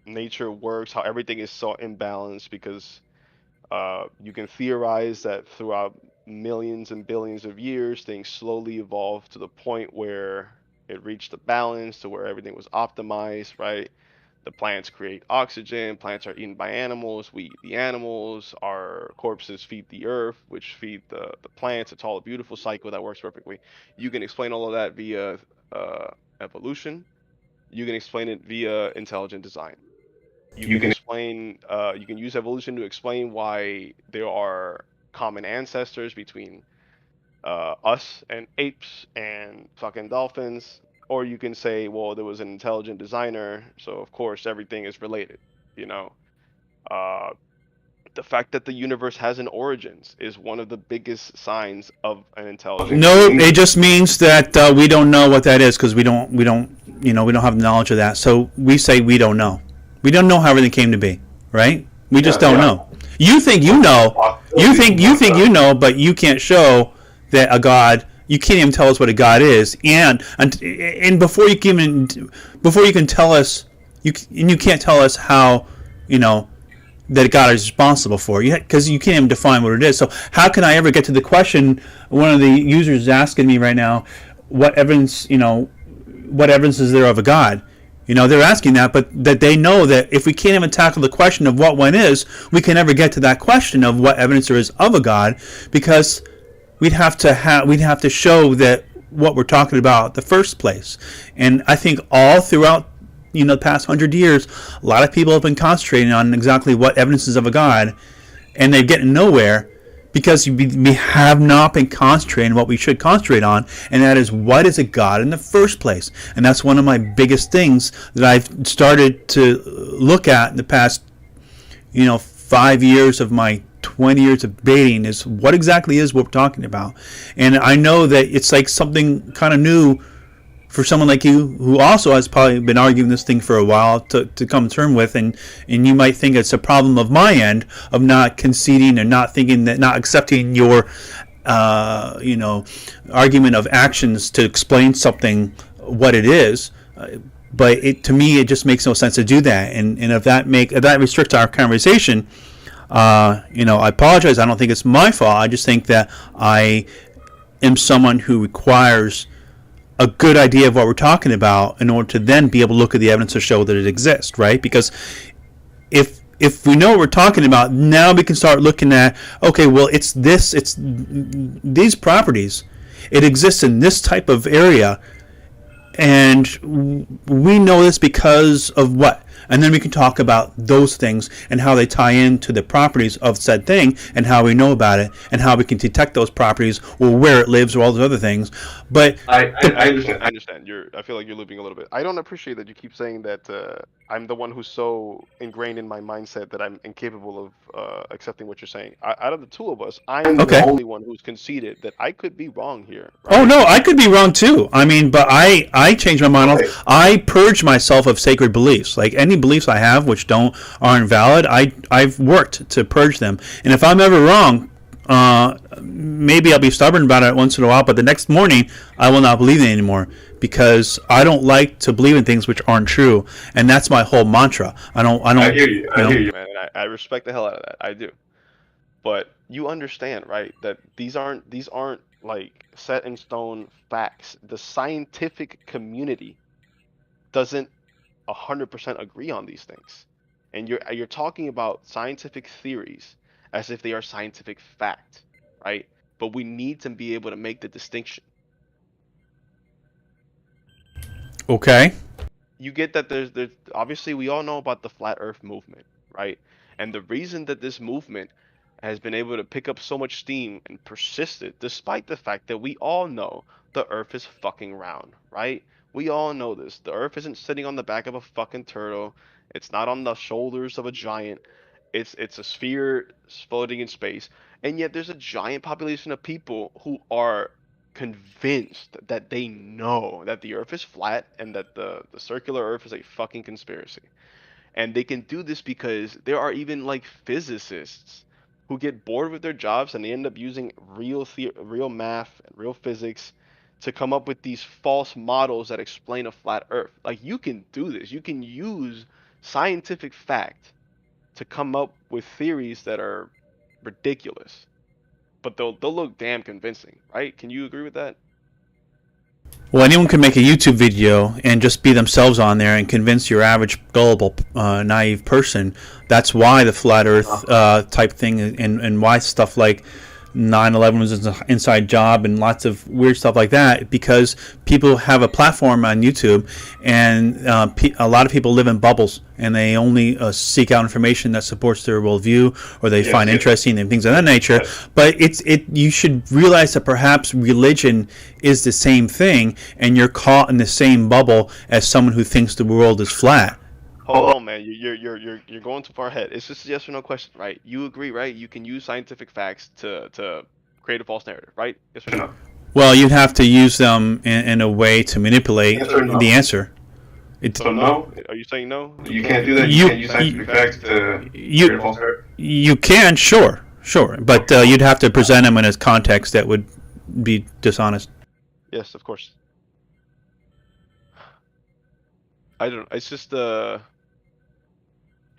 nature works, how everything is so imbalanced, because you can theorize that throughout millions and billions of years, things slowly evolved to the point where it reached a balance, to where everything was optimized, right? The plants create oxygen, plants are eaten by animals, we eat the animals, our corpses feed the earth, which feed the plants. It's all a beautiful cycle that works perfectly. You can explain all of that via evolution. You can explain it via intelligent design. You can explain. You can use evolution to explain why there are common ancestors between us and apes and fucking dolphins. Or you can say, well, there was an intelligent designer, so of course everything is related. You know, the fact that the universe has an origins is one of the biggest signs of an intelligent. No, it just means that we don't know what that is, because we don't have knowledge of that. So we say we don't know. We don't know how everything came to be, right? We just don't know. You think you know. You think you know, but you can't show that a God. You can't even tell us what a God is, and before you can tell us, you can't tell us how, that God is responsible for, because you can't even define what it is. So how can I ever get to the question? One of the users is asking me right now, what evidence is there of a God? They're asking that, but that they know that if we can't even tackle the question of what one is, we can never get to that question of what evidence there is of a God, because we'd have to show that what we're talking about in the first place. And I think all throughout the past 100 years, a lot of people have been concentrating on exactly what evidence is of a God, and they're getting nowhere, because we have not been concentrating on what we should concentrate on, and that is, what is a God in the first place? And that's one of my biggest things that I've started to look at in the past 5 years of my 20 years of debating is what exactly is what we're talking about. And I know that it's like something kind of new for someone like you, who also has probably been arguing this thing for a while, to come to terms with, and you might think it's a problem of my end of not conceding and not thinking that, not accepting your argument of actions to explain something what it is. But to me, it just makes no sense to do that. And if that restricts our conversation, I apologize. I don't think it's my fault. I just think that I am someone who requires a good idea of what we're talking about in order to then be able to look at the evidence to show that it exists, right? Because if we know what we're talking about, now we can start looking at, okay, well, it's these properties. It exists in this type of area, and we know this because of what? And then we can talk about those things and how they tie into the properties of said thing and how we know about it and how we can detect those properties or where it lives or all those other things. But I understand. I understand. I feel like you're looping a little bit. I don't appreciate that you keep saying that I'm the one who's so ingrained in my mindset that I'm incapable of accepting what you're saying. Out of the two of us, I'm Okay. the only one who's conceded that I could be wrong here. Oh no, I could be wrong too. I mean, but I changed my mind. Okay. I purge myself of sacred beliefs. Like any beliefs I have which aren't valid, I've worked to purge them. And if I'm ever wrong, maybe I'll be stubborn about it once in a while, but the next morning I will not believe it anymore, because I don't like to believe in things which aren't true, and that's my whole mantra. I hear you. I hear you. Man, I respect the hell out of that. I do. But you understand, right, that these aren't like set in stone facts. The scientific community doesn't 100% agree on these things. And you're talking about scientific theories as if they are scientific fact, right? But we need to be able to make the distinction. Okay. You get that there's obviously we all know about the flat earth movement, right? And the reason that this movement has been able to pick up so much steam and persisted despite the fact that we all know the earth is fucking round, right? We all know this. The earth isn't sitting on the back of a fucking turtle. It's not on the shoulders of a giant. It's a sphere floating in space. And yet there's a giant population of people who are convinced that they know that the earth is flat and that the circular earth is a fucking conspiracy. And they can do this because there are even like physicists who get bored with their jobs and they end up using real math and real physics to come up with these false models that explain a flat earth. Like, you can do this. You can use scientific fact to come up with theories that are ridiculous, but they'll look damn convincing, right? Can you agree with that? Well, anyone can make a YouTube video and just be themselves on there and convince your average gullible, naive person. That's why the flat Earth type thing and why stuff like 9/11 was an inside job and lots of weird stuff like that, because people have a platform on YouTube, and a lot of people live in bubbles, and they only seek out information that supports their worldview or they find interesting and things of that nature. But you should realize that perhaps religion is the same thing, and you're caught in the same bubble as someone who thinks the world is flat. Hold on, man. You're going too far ahead. It's just a yes or no question, right? You agree, right? You can use scientific facts to create a false narrative, right? Yes or no? Well, you'd have to use them in a way to manipulate the answer. So no? Are you saying no? You can't do that? You can't use scientific facts to create a false narrative? You can, sure. But you'd have to present them in a context that would be dishonest. Yes, of course. I don't. It's just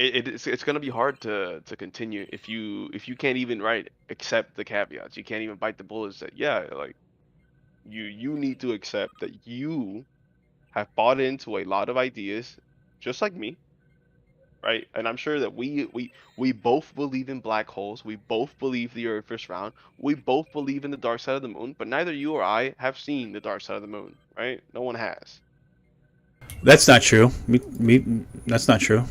it's gonna be hard to continue if you can't even accept the caveats. You can't even bite the bullets that like you need to accept that you have bought into a lot of ideas, just like me, right? And I'm sure that we both believe in black holes. We both believe the Earth is round. We both believe in the dark side of the moon. But neither you or I have seen the dark side of the moon, right? No one has. That's not true. That's not true.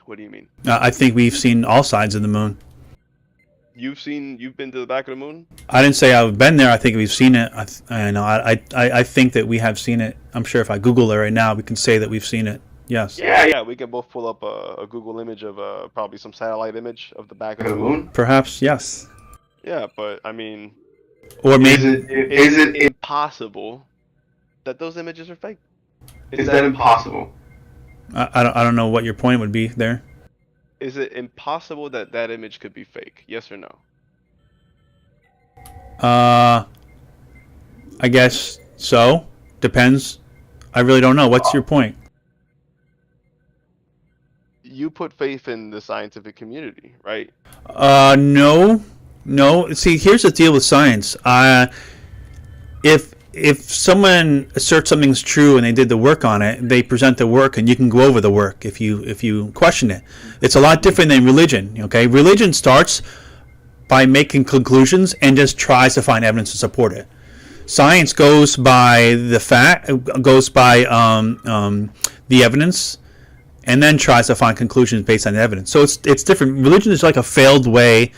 What do you mean? I think we've seen all sides of the moon. You've been to the back of the moon? I didn't say I've been there. I think we've seen it. I think that we have seen it. I'm sure if I Google it right now, we can say that we've seen it. Yes. Yeah, we can both pull up a Google image of probably some satellite image of the back of the moon. Perhaps, yes. Yeah, but I mean, Or maybe is it impossible that those images are fake? Is that impossible? I don't know what your point would be there. Is it impossible that that image could be fake? Yes or no? I guess so. Depends. I really don't know. What's your point? You put faith in the scientific community, right? No. See, here's the deal with science. If someone asserts something's true and they did the work on it, they present the work and you can go over the work if you question it. It's a lot different than religion. Okay, religion starts by making conclusions and just tries to find evidence to support it. Science goes by the the evidence, and then tries to find conclusions based on the evidence. So it's different. Religion is like a failed way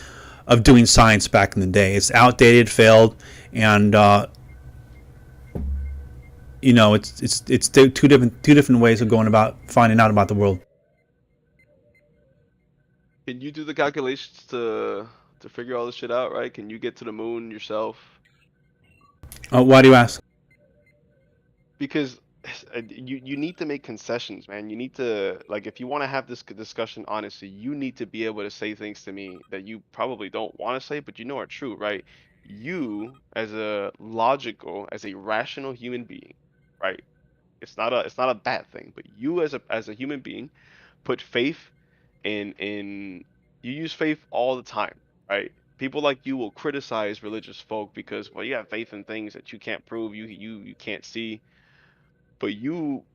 of doing science back in the day. It's outdated, failed, and it's two different ways of going about finding out about the world. Can you do the calculations to figure all this shit out, right? Can you get to the moon yourself? Why do you ask? Because you need to make concessions, man. You need to, like, if you want to have this discussion honestly, you need to be able to say things to me that you probably don't want to say, but you know are true, right? You, as a rational human being, right? It's not a bad thing, but you as a human being put faith in you use faith all the time, right? People like you will criticize religious folk because, well, you have faith in things that you can't prove, you can't see. But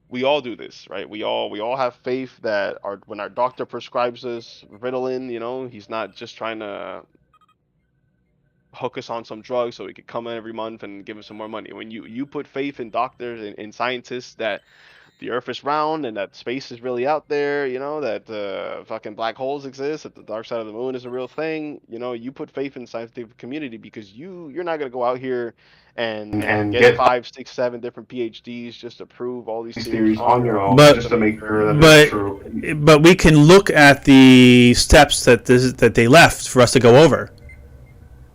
we all do this, right? We all have faith that when our doctor prescribes us Ritalin, he's not just trying to hook us on some drugs so he could come in every month and give us some more money. When you put faith in doctors and scientists that the Earth is round and that space is really out there, that fucking black holes exist, that the dark side of the moon is a real thing, you put faith in the scientific community because you're not going to go out here and get 5, 6, 7 different PhDs just to prove all these theories on your own, just to make sure that it's true. But we can look at the steps that they left for us to go over.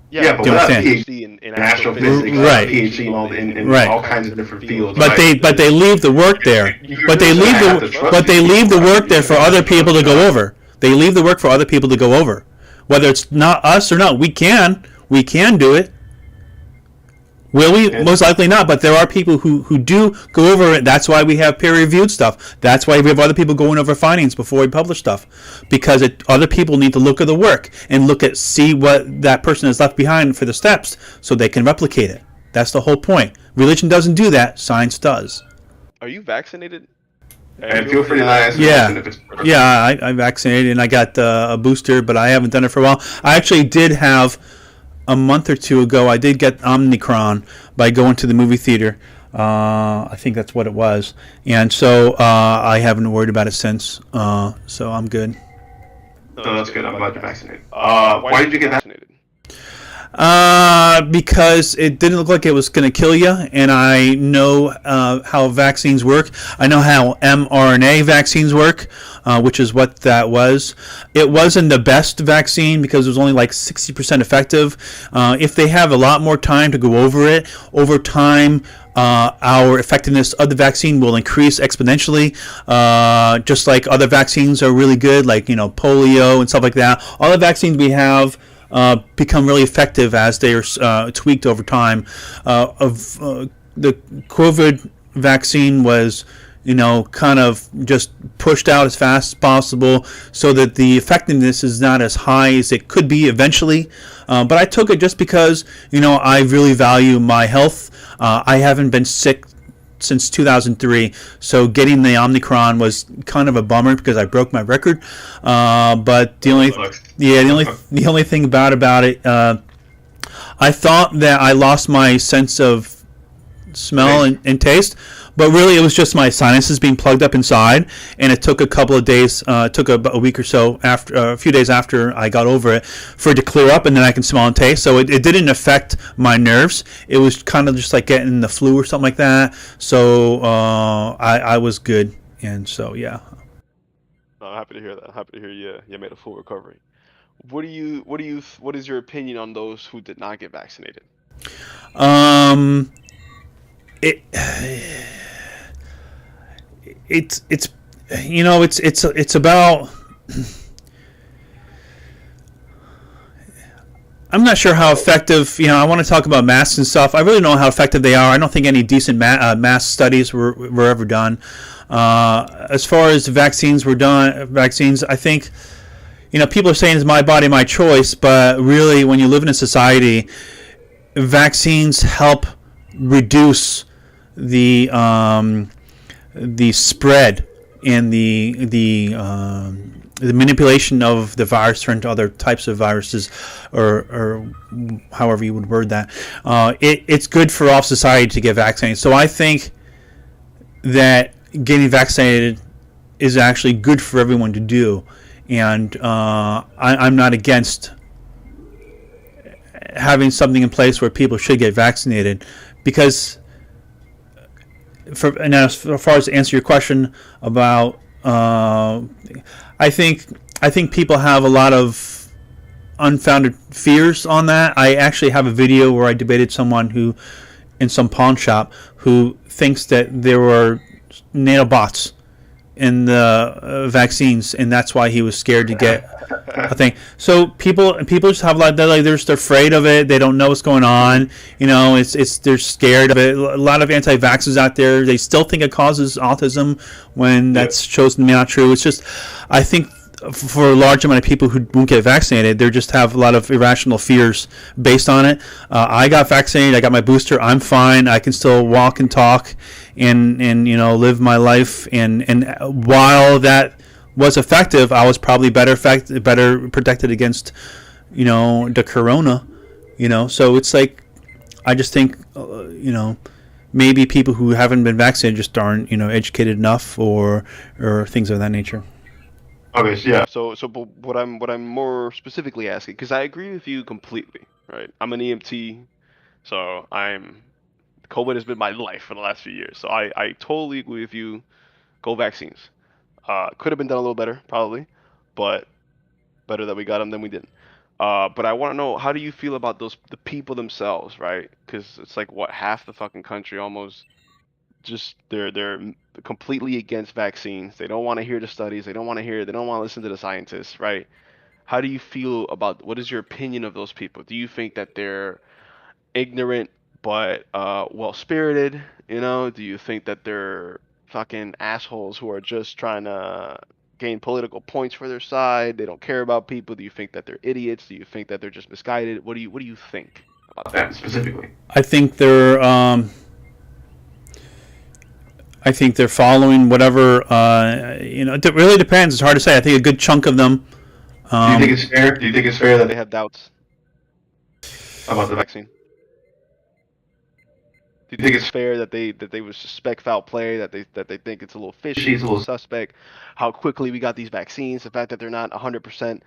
Yeah, but without a PhD in astrophysics, right? PhD in all kinds of different fields. But they leave the work there. But they leave the work there for other people to go over. They leave the work for other people to go over. Whether it's not us or not, we can do it. Will we? Most likely not, but there are people who do go over it. That's why we have peer-reviewed stuff. That's why we have other people going over findings before we publish stuff. Because other people need to look at the work and see what that person has left behind for the steps so they can replicate it. That's the whole point. Religion doesn't do that. Science does. Are you vaccinated? And feel free to not answer if it's personal. Yeah, I'm vaccinated and I got a booster, but I haven't done it for a while. I actually did have... A month or two ago, I did get Omicron by going to the movie theater. I think that's what it was. And so I haven't worried about it since. So I'm good. No, that's good. I'm glad you're vaccinated. Why did you get vaccinated? Because it didn't look like it was going to kill you, and I know how vaccines work. I know how mRNA vaccines work, which is what that was. It wasn't the best vaccine because it was only like 60% effective. If they have a lot more time to go over it, over time, our effectiveness of the vaccine will increase exponentially, just like other vaccines are really good, like polio and stuff like that. All the vaccines we have become really effective as they are tweaked over time. The COVID vaccine was, kind of just pushed out as fast as possible so that the effectiveness is not as high as it could be eventually. But I took it just because, I really value my health. I haven't been sick since 2003, so getting the Omicron was kind of a bummer because I broke my record. But the only thing about it, I thought that I lost my sense of smell and taste, but really it was just my sinuses being plugged up inside, and it took a couple of days, took a week or so after, a few days after I got over it for it to clear up, and then I can smell and taste. So it didn't affect my nerves. It was kind of just like getting the flu or something like that. So I was good. And so, yeah. No, I'm happy to hear that. I'm happy to hear you made a full recovery. What is your opinion on those who did not get vaccinated? It it's it's about. I'm not sure how effective. I want to talk about masks and stuff. I really don't know how effective they are. I don't think any decent mask studies were ever done. As far as vaccines, I think, people are saying it's my body, my choice, but really, when you live in a society, vaccines help reduce the spread and the manipulation of the virus into other types of viruses, or however you would word that. It's good for all society to get vaccinated. So I think that getting vaccinated is actually good for everyone to do, and I'm not against having something in place where people should get vaccinated, because and as far as to answer your question about, I think people have a lot of unfounded fears on that. I actually have a video where I debated someone who, in some pawn shop, who thinks that there were nanobots in the vaccines, and that's why he was scared to get a thing. So people just have they're afraid of it. They don't know what's going on. They're scared of it. A lot of anti-vaxxers out there, they still think it causes autism when that's chosen to be not true. It's just, I think, for a large amount of people who won't get vaccinated, they just have a lot of irrational fears based on it. I got vaccinated. I got my booster. I'm fine. I can still walk and talk and live my life. And while that was effective, I was probably better protected against the corona. So it's like, I just think maybe people who haven't been vaccinated just aren't educated enough, or things of that nature. Okay, so yeah. But what I'm more specifically asking, because I agree with you completely, right? I'm an EMT, so COVID has been my life for the last few years. So I totally agree with you. Go vaccines. Could have been done a little better, probably, but better that we got them than we didn't. But I want to know, how do you feel about the people themselves, right? Because it's like, what, half the fucking country almost, just they're completely against vaccines. They don't want to hear the studies. They don't want to listen to the scientists, right? How do you feel about, what is your opinion of those people? Do you think that they're ignorant but well-spirited? Do you think that they're fucking assholes who are just trying to gain political points for their side? They don't care about people. Do you think that they're idiots? Do you think that they're just misguided? What do you think about that specifically? I think they're following whatever. It really depends. It's hard to say. I think a good chunk of them. Do you think it's fair? Do you think it's fair that they have doubts about the vaccine? Do you think it's fair that they would suspect foul play, that they think it's a little fishy, it's a little suspect, how quickly we got these vaccines, the fact that they're not 100%,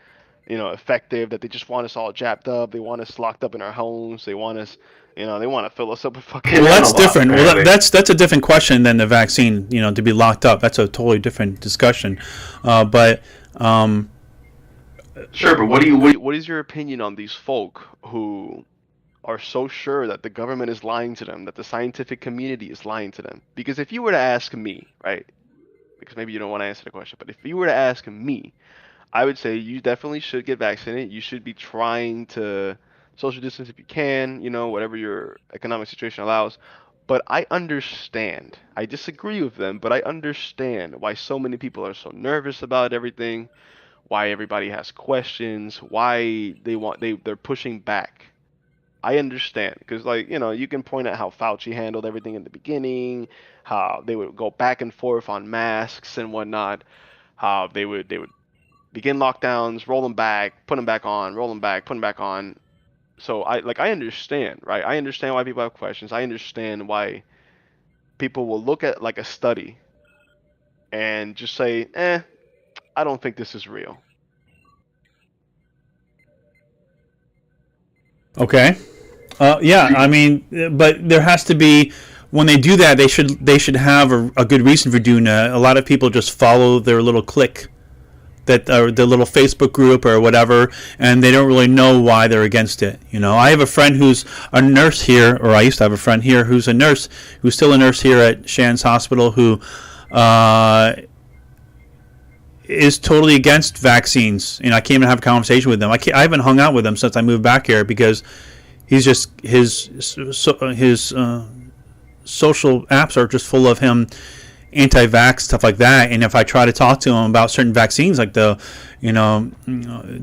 effective, that they just want us all jabbed up, they want us locked up in our homes, they want us, they want to fill us up with fucking. Well, that's different. Well, that's a different question than the vaccine. To be locked up, that's a totally different discussion. But sure. But what is your opinion on these folk who are so sure that the government is lying to them, that the scientific community is lying to them? Because if you were to ask me, right, because maybe you don't want to answer the question, but if you were to ask me, I would say you definitely should get vaccinated. You should be trying to social distance if you can, whatever your economic situation allows. But I understand. I disagree with them, but I understand why so many people are so nervous about everything, why everybody has questions, why they're pushing back. I understand, because you can point at how Fauci handled everything in the beginning, how they would go back and forth on masks and whatnot, how they would begin lockdowns, roll them back, put them back on, roll them back, put them back on. So I understand, right? I understand why people have questions. I understand why people will look at like a study and just say, I don't think this is real. Okay. Yeah, I mean, but there has to be, when they do that, they should have a good reason for doing that. A lot of people just follow their little clique, that the little Facebook group or whatever, and they don't really know why they're against it. I have a friend who's a nurse here, or I used to have a friend here who's a nurse, who's still a nurse here at Shands Hospital, who is totally against vaccines. I can't even have a conversation with him. I haven't hung out with him since I moved back here because he's just his social apps are just full of him anti-vax stuff like that. And if I try to talk to him about certain vaccines, like the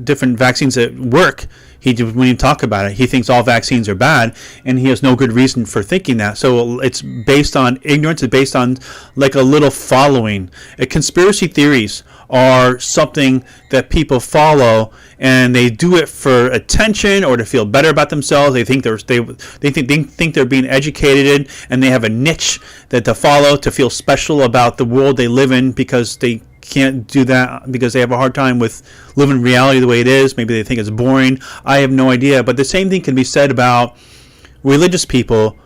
different vaccines that work, he wouldn't even talk about it. He thinks all vaccines are bad, and he has no good reason for thinking that. So it's based on ignorance. It's based on like a little following. Conspiracy theories are something that people follow, and they do it for attention or to feel better about themselves. They think they're being educated, and they have a niche that to follow to feel special about the world they live in, because they can't do that because they have a hard time with living reality the way it is. Maybe they think it's boring. I have no idea. But the same thing can be said about religious people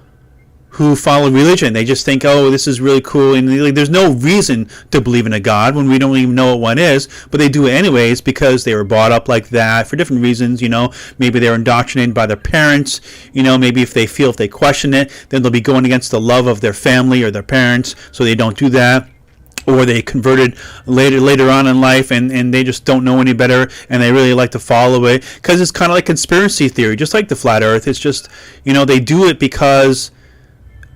who follow religion. They just think, oh, this is really cool, and there's no reason to believe in a God when we don't even know what one is, but they do it anyways because they were brought up like that for different reasons. Maybe they were indoctrinated by their parents. Maybe if they question it, then they'll be going against the love of their family or their parents, so they don't do that. Or they converted later on in life, and they just don't know any better, and they really like to follow it because it's kind of like conspiracy theory, just like the flat Earth. It's just they do it because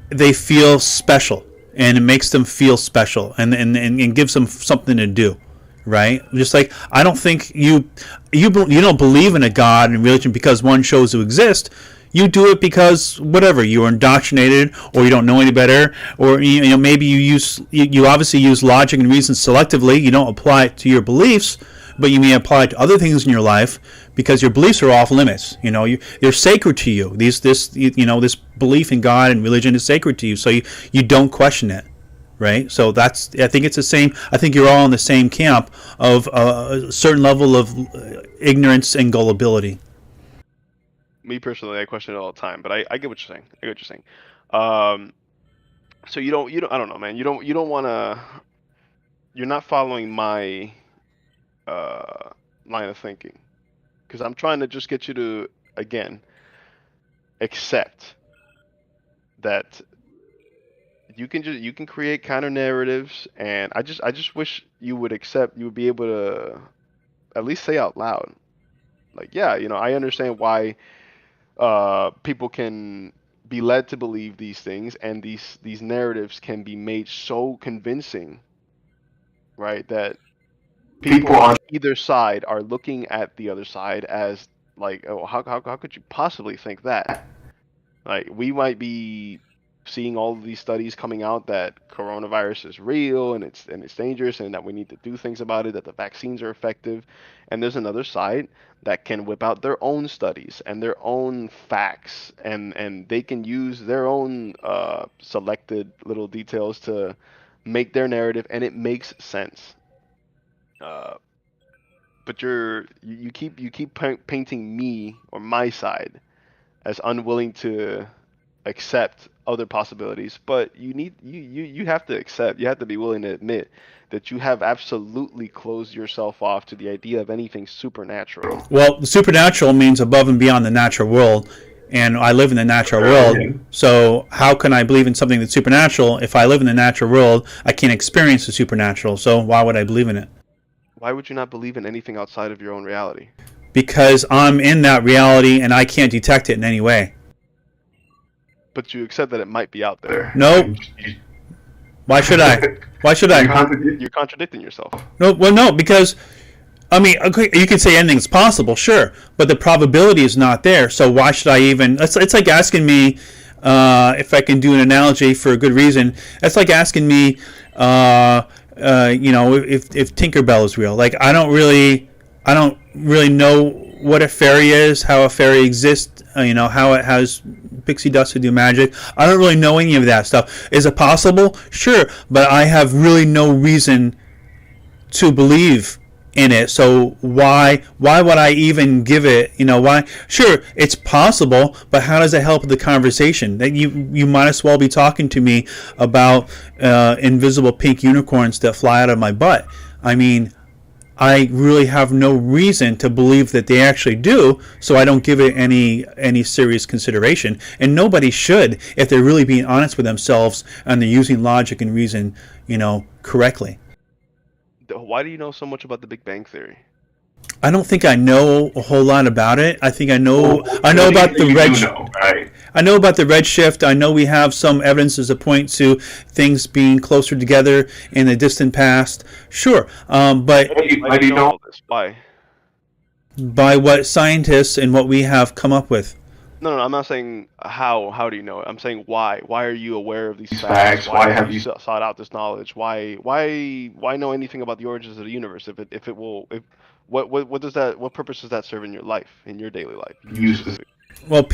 they feel special, and it makes them feel special, and gives them something to do, right? Just like I don't think you don't believe in a God and religion because one chose to exist. You do it because whatever, you were indoctrinated, or you don't know any better, or maybe you obviously use logic and reason selectively. You don't apply it to your beliefs, but you may apply it to other things in your life because your beliefs are off limits. They're sacred to you. This belief in God and religion is sacred to you, so you don't question it, right? So I think it's the same. I think you're all in the same camp of a certain level of ignorance and gullibility. Me personally, I question it all the time, but I get what you're saying. So you don't I don't know, man. You don't want to. You're not following my line of thinking, because I'm trying to just get you to again accept that you can create counter narratives, and I just wish you would be able to at least say out loud, like, yeah, I understand why people can be led to believe these things, and these narratives can be made so convincing, right, that people on either side are looking at the other side as like, oh, how could you possibly think that? Like, we might be seeing all of these studies coming out that coronavirus is real and it's dangerous and that we need to do things about it, that the vaccines are effective, and there's another side that can whip out their own studies and their own facts, and they can use their own selected little details to make their narrative, and it makes sense. But you keep painting me or my side as unwilling to accept other possibilities, but you have to accept, you have to be willing to admit that you have absolutely closed yourself off to the idea of anything supernatural. Well, the supernatural means above and beyond the natural world, and I live in the natural world, so how can I believe in something that's supernatural? If I live in the natural world, I can't experience the supernatural, so why would I believe in it? Why would you not believe in anything outside of your own reality? Because I'm in that reality and I can't detect it in any way. But you accept that it might be out there. No. Why should I? Why should I? You're contradicting yourself. No, well, no, because, I mean, okay, you can say anything's possible, sure, but the probability is not there, so why should I even... It's like asking me, if I can do an analogy for a good reason, it's like asking me, if Tinkerbell is real. Like, I don't really know what a fairy is, how a fairy exists, how it has pixie dust to do magic. I don't really know any of that stuff. Is it possible? Sure, but I have really no reason to believe in it. So why would I even give it? Why? Sure, it's possible, but how does it help the conversation? That you might as well be talking to me about invisible pink unicorns that fly out of my butt. I mean, I really have no reason to believe that they actually do, so I don't give it any serious consideration. And nobody should if they're really being honest with themselves and they're using logic and reason, correctly. Why do you know so much about the Big Bang Theory? I don't think I know a whole lot about it. I think I know about the right? I know about the redshift. I know we have some evidences that point to things being closer together in the distant past. Sure, but Why do you know all this? Why? By what scientists and what we have come up with. No, I'm not saying how. How do you know it? I'm saying why. Why are you aware of these facts? Why have you sought out this knowledge? Why know anything about the origins of the universe? What purpose does that serve in your life, in your daily life? Well,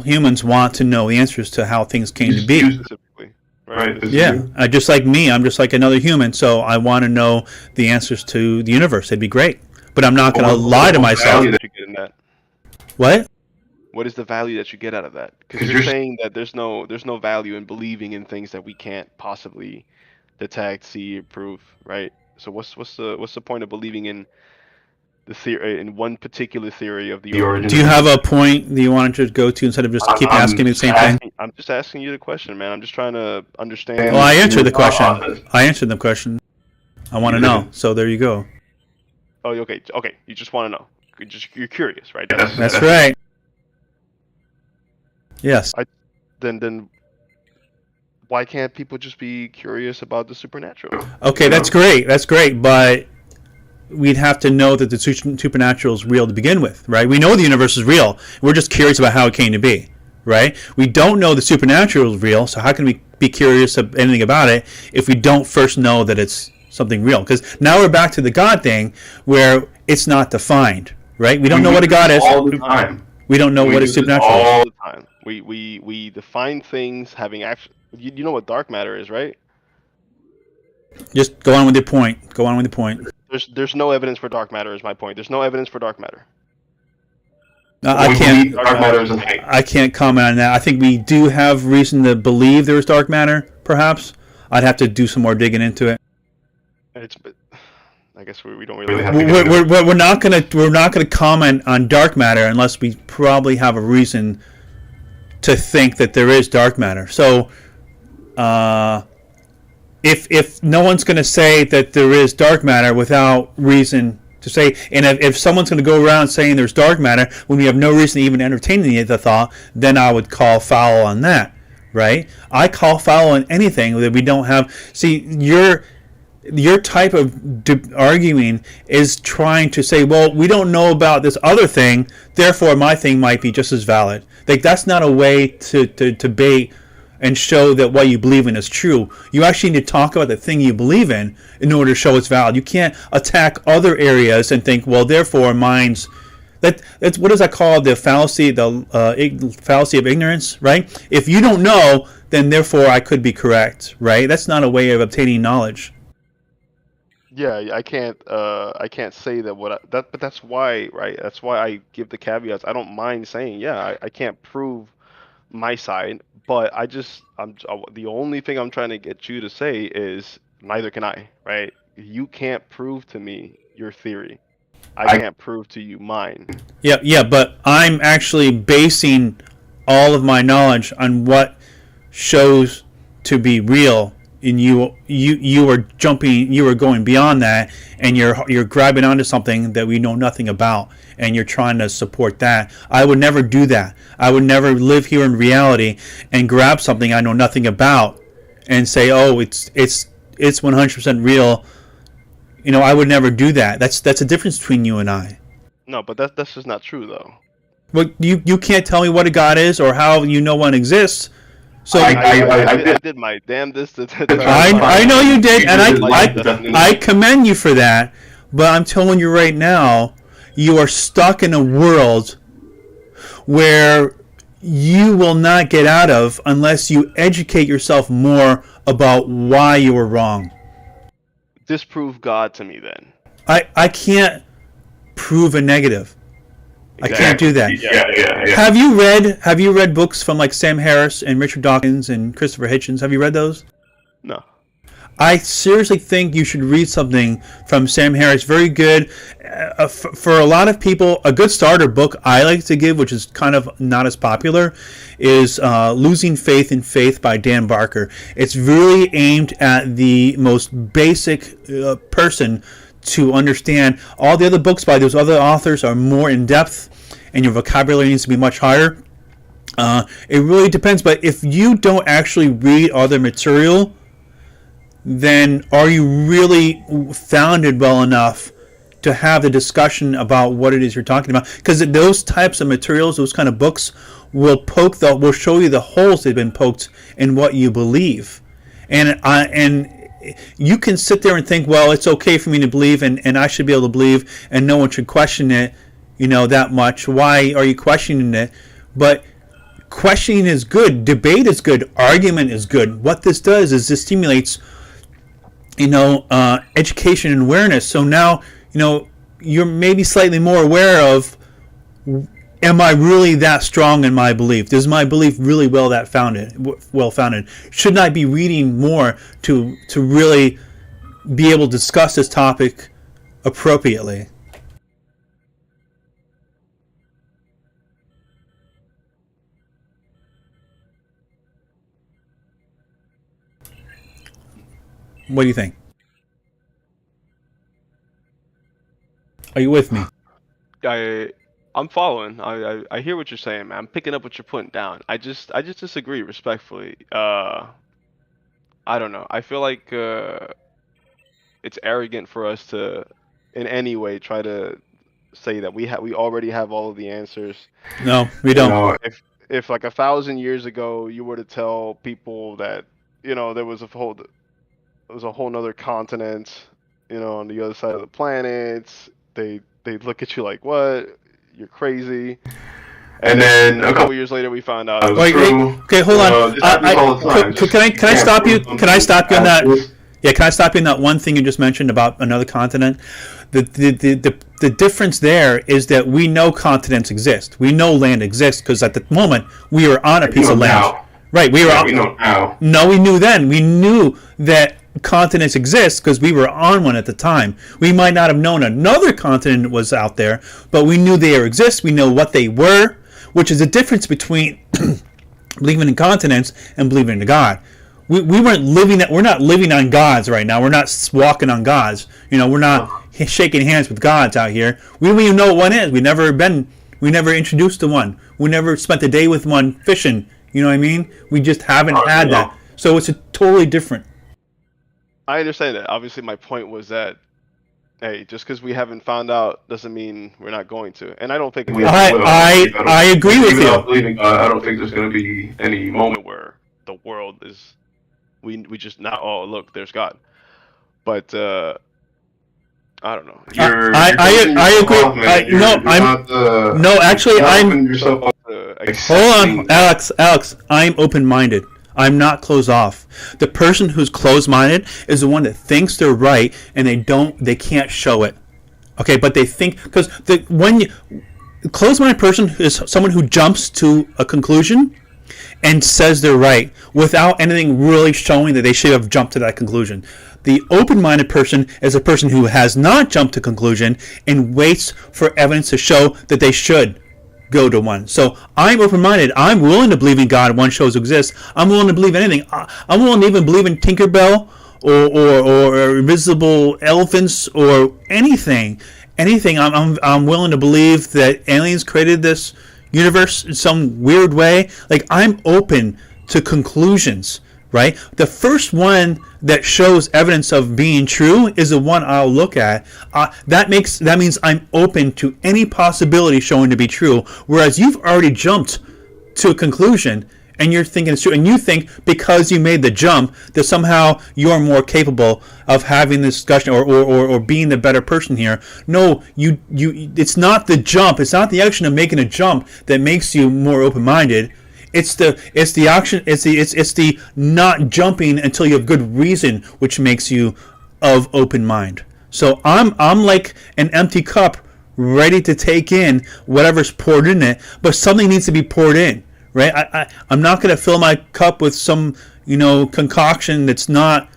humans want to know the answers to how things came to be. Specifically, right? Yeah, just like me, I'm just like another human, so I want to know the answers to the universe. It'd be great, but I'm not going to lie to myself. That you get in that? What? What is the value that you get out of that? Because you're saying that there's no value in believing in things that we can't possibly detect, see, or prove, right? So what's the point of believing in the theory, in one particular theory of the origin? Do you have a point that you wanted to go to instead of just keep asking me the same thing? I'm just asking you the question, man. I'm just trying to understand. Well, I answered the question. I want to know. So there you go. Oh, okay. You just want to know. You're curious, right? That's right. Yes. Then why can't people just be curious about the supernatural? Okay, that's great, but we'd have to know that the supernatural is real to begin with, right? We know the universe is real. We're just curious about how it came to be, right? We don't know the supernatural is real, so how can we be curious of anything about it if we don't first know that it's something real? Because now we're back to the God thing where it's not defined, right? We don't know what a God is. All the time. We don't know what a supernatural is. All the time. We define things having actual. You know what dark matter is, right? Just go on with your point. There's no evidence for dark matter. Is my point. There's no evidence for dark matter. I can't comment on that. I think we do have reason to believe there is dark matter. Perhaps I'd have to do some more digging into it. I guess we don't really. We're not gonna comment on dark matter unless we probably have a reason to think that there is dark matter. So, if no one's going to say that there is dark matter without reason to say, and if someone's going to go around saying there's dark matter when we have no reason to even entertain the thought, then I would call foul on that, right? I call foul on anything that we don't have. See, your type of arguing is trying to say, well, we don't know about this other thing, therefore my thing might be just as valid. Like, that's not a way to debate and show that what you believe in is true. You actually need to talk about the thing you believe in order to show it's valid. You can't attack other areas and think, well, therefore mine's... That's what is that called? The fallacy of ignorance, right? If you don't know, then therefore I could be correct, right? That's not a way of obtaining knowledge. Yeah, I can't say that but that's why, right? That's why I give the caveats. I don't mind saying, yeah, I can't prove my side, but the only thing I'm trying to get you to say is neither can I, right? You can't prove to me your theory. I can't prove to you mine. Yeah, but I'm actually basing all of my knowledge on what shows to be real. And you are going beyond that, and you're grabbing onto something that we know nothing about, and you're trying to support that. I would never do that. I would never live here in reality and grab something I know nothing about and say, oh, it's 100% real. I would never do that. That's a difference between you and I. No, but that's just not true, though. Well, you can't tell me what a God is or how you know one exists. So I did my damnedest. I know you did, and I commend you for that. But I'm telling you right now, you are stuck in a world where you will not get out of unless you educate yourself more about why you were wrong. Disprove God to me, then. I can't prove a negative. Exactly. I can't do that. Yeah. Have you read books from like Sam Harris and Richard Dawkins and Christopher Hitchens? Have you read those? No. I seriously think you should read something from Sam Harris. Very good. For a lot of people, a good starter book I like to give, which is kind of not as popular, is Losing Faith in Faith by Dan Barker. It's really aimed at the most basic person to understand. All the other books by those other authors are more in depth, and your vocabulary needs to be much higher. It really depends, but if you don't actually read other material, then are you really founded well enough to have the discussion about what it is you're talking about? Because those types of materials, those kind of books, will show you the holes they've been poked in what you believe, and you can sit there and think, well, it's okay for me to believe, and I should be able to believe, and no one should question it, that much. Why are you questioning it? But questioning is good. Debate is good. Argument is good. What this does is this stimulates education and awareness. So now, you're maybe slightly more aware of, am I really that strong in my belief? Is my belief really well founded? Shouldn't I be reading more to really be able to discuss this topic appropriately? What do you think? Are you with me? I'm following. I hear what you're saying, man. I'm picking up what you're putting down. I just disagree respectfully. I don't know. I feel like it's arrogant for us to, in any way, try to say that we already have all of the answers. No, we don't. If like 1,000 years ago you were to tell people that there was a whole nother continent, on the other side of the planet, they'd look at you like, what? You're crazy. And then a couple years later, we found out. Okay, hold on. Can I stop you? Can I stop you on that? Yeah, can I stop you on that one thing you just mentioned about another continent? The difference there is that we know continents exist. We know land exists because at the moment we are on a piece of land. Now. Right, we know now. No, we knew then. We knew that continents exist because we were on one at the time. We might not have known another continent was out there, but we knew they exist. We know what they were, which is the difference between believing in continents and believing in God. We weren't living that. We're not living on gods right now. We're not walking on gods. We're not shaking hands with gods out here. We don't even know what one is. We never introduced to one. We never spent a day with one fishing. You know what I mean? We just haven't had that. So it's a totally different. I understand that. Obviously, my point was that, hey, just because we haven't found out doesn't mean we're not going to. And I don't think I agree with you. I don't think there's going to be any moment where the world is, we just now, oh, look, there's God. But I don't know. I agree. Hold on, Alex. I'm open-minded. I'm not closed off. The person who's closed-minded is the one that thinks they're right and they can't show it. Okay, but they think, because closed-minded person is someone who jumps to a conclusion and says they're right without anything really showing that they should have jumped to that conclusion. The open-minded person is a person who has not jumped to conclusion and waits for evidence to show that they should go to one. So I'm open-minded. I'm willing to believe in God. One shows exist. I'm willing to believe in anything. I'm willing to even believe in Tinkerbell or invisible elephants or anything. I'm willing to believe that aliens created this universe in some weird way. Like, I'm open to conclusions, right? The first one that shows evidence of being true is the one I'll look at. That means I'm open to any possibility showing to be true. Whereas you've already jumped to a conclusion and you're thinking it's true, and you think because you made the jump that somehow you're more capable of having this discussion or being the better person here. No, you it's not the jump. It's not the action of making a jump that makes you more open-minded. It's the action. It's the not jumping until you have good reason, which makes you of open mind. So I'm like an empty cup, ready to take in whatever's poured in it, but something needs to be poured in, right? I'm not going to fill my cup with some concoction that's not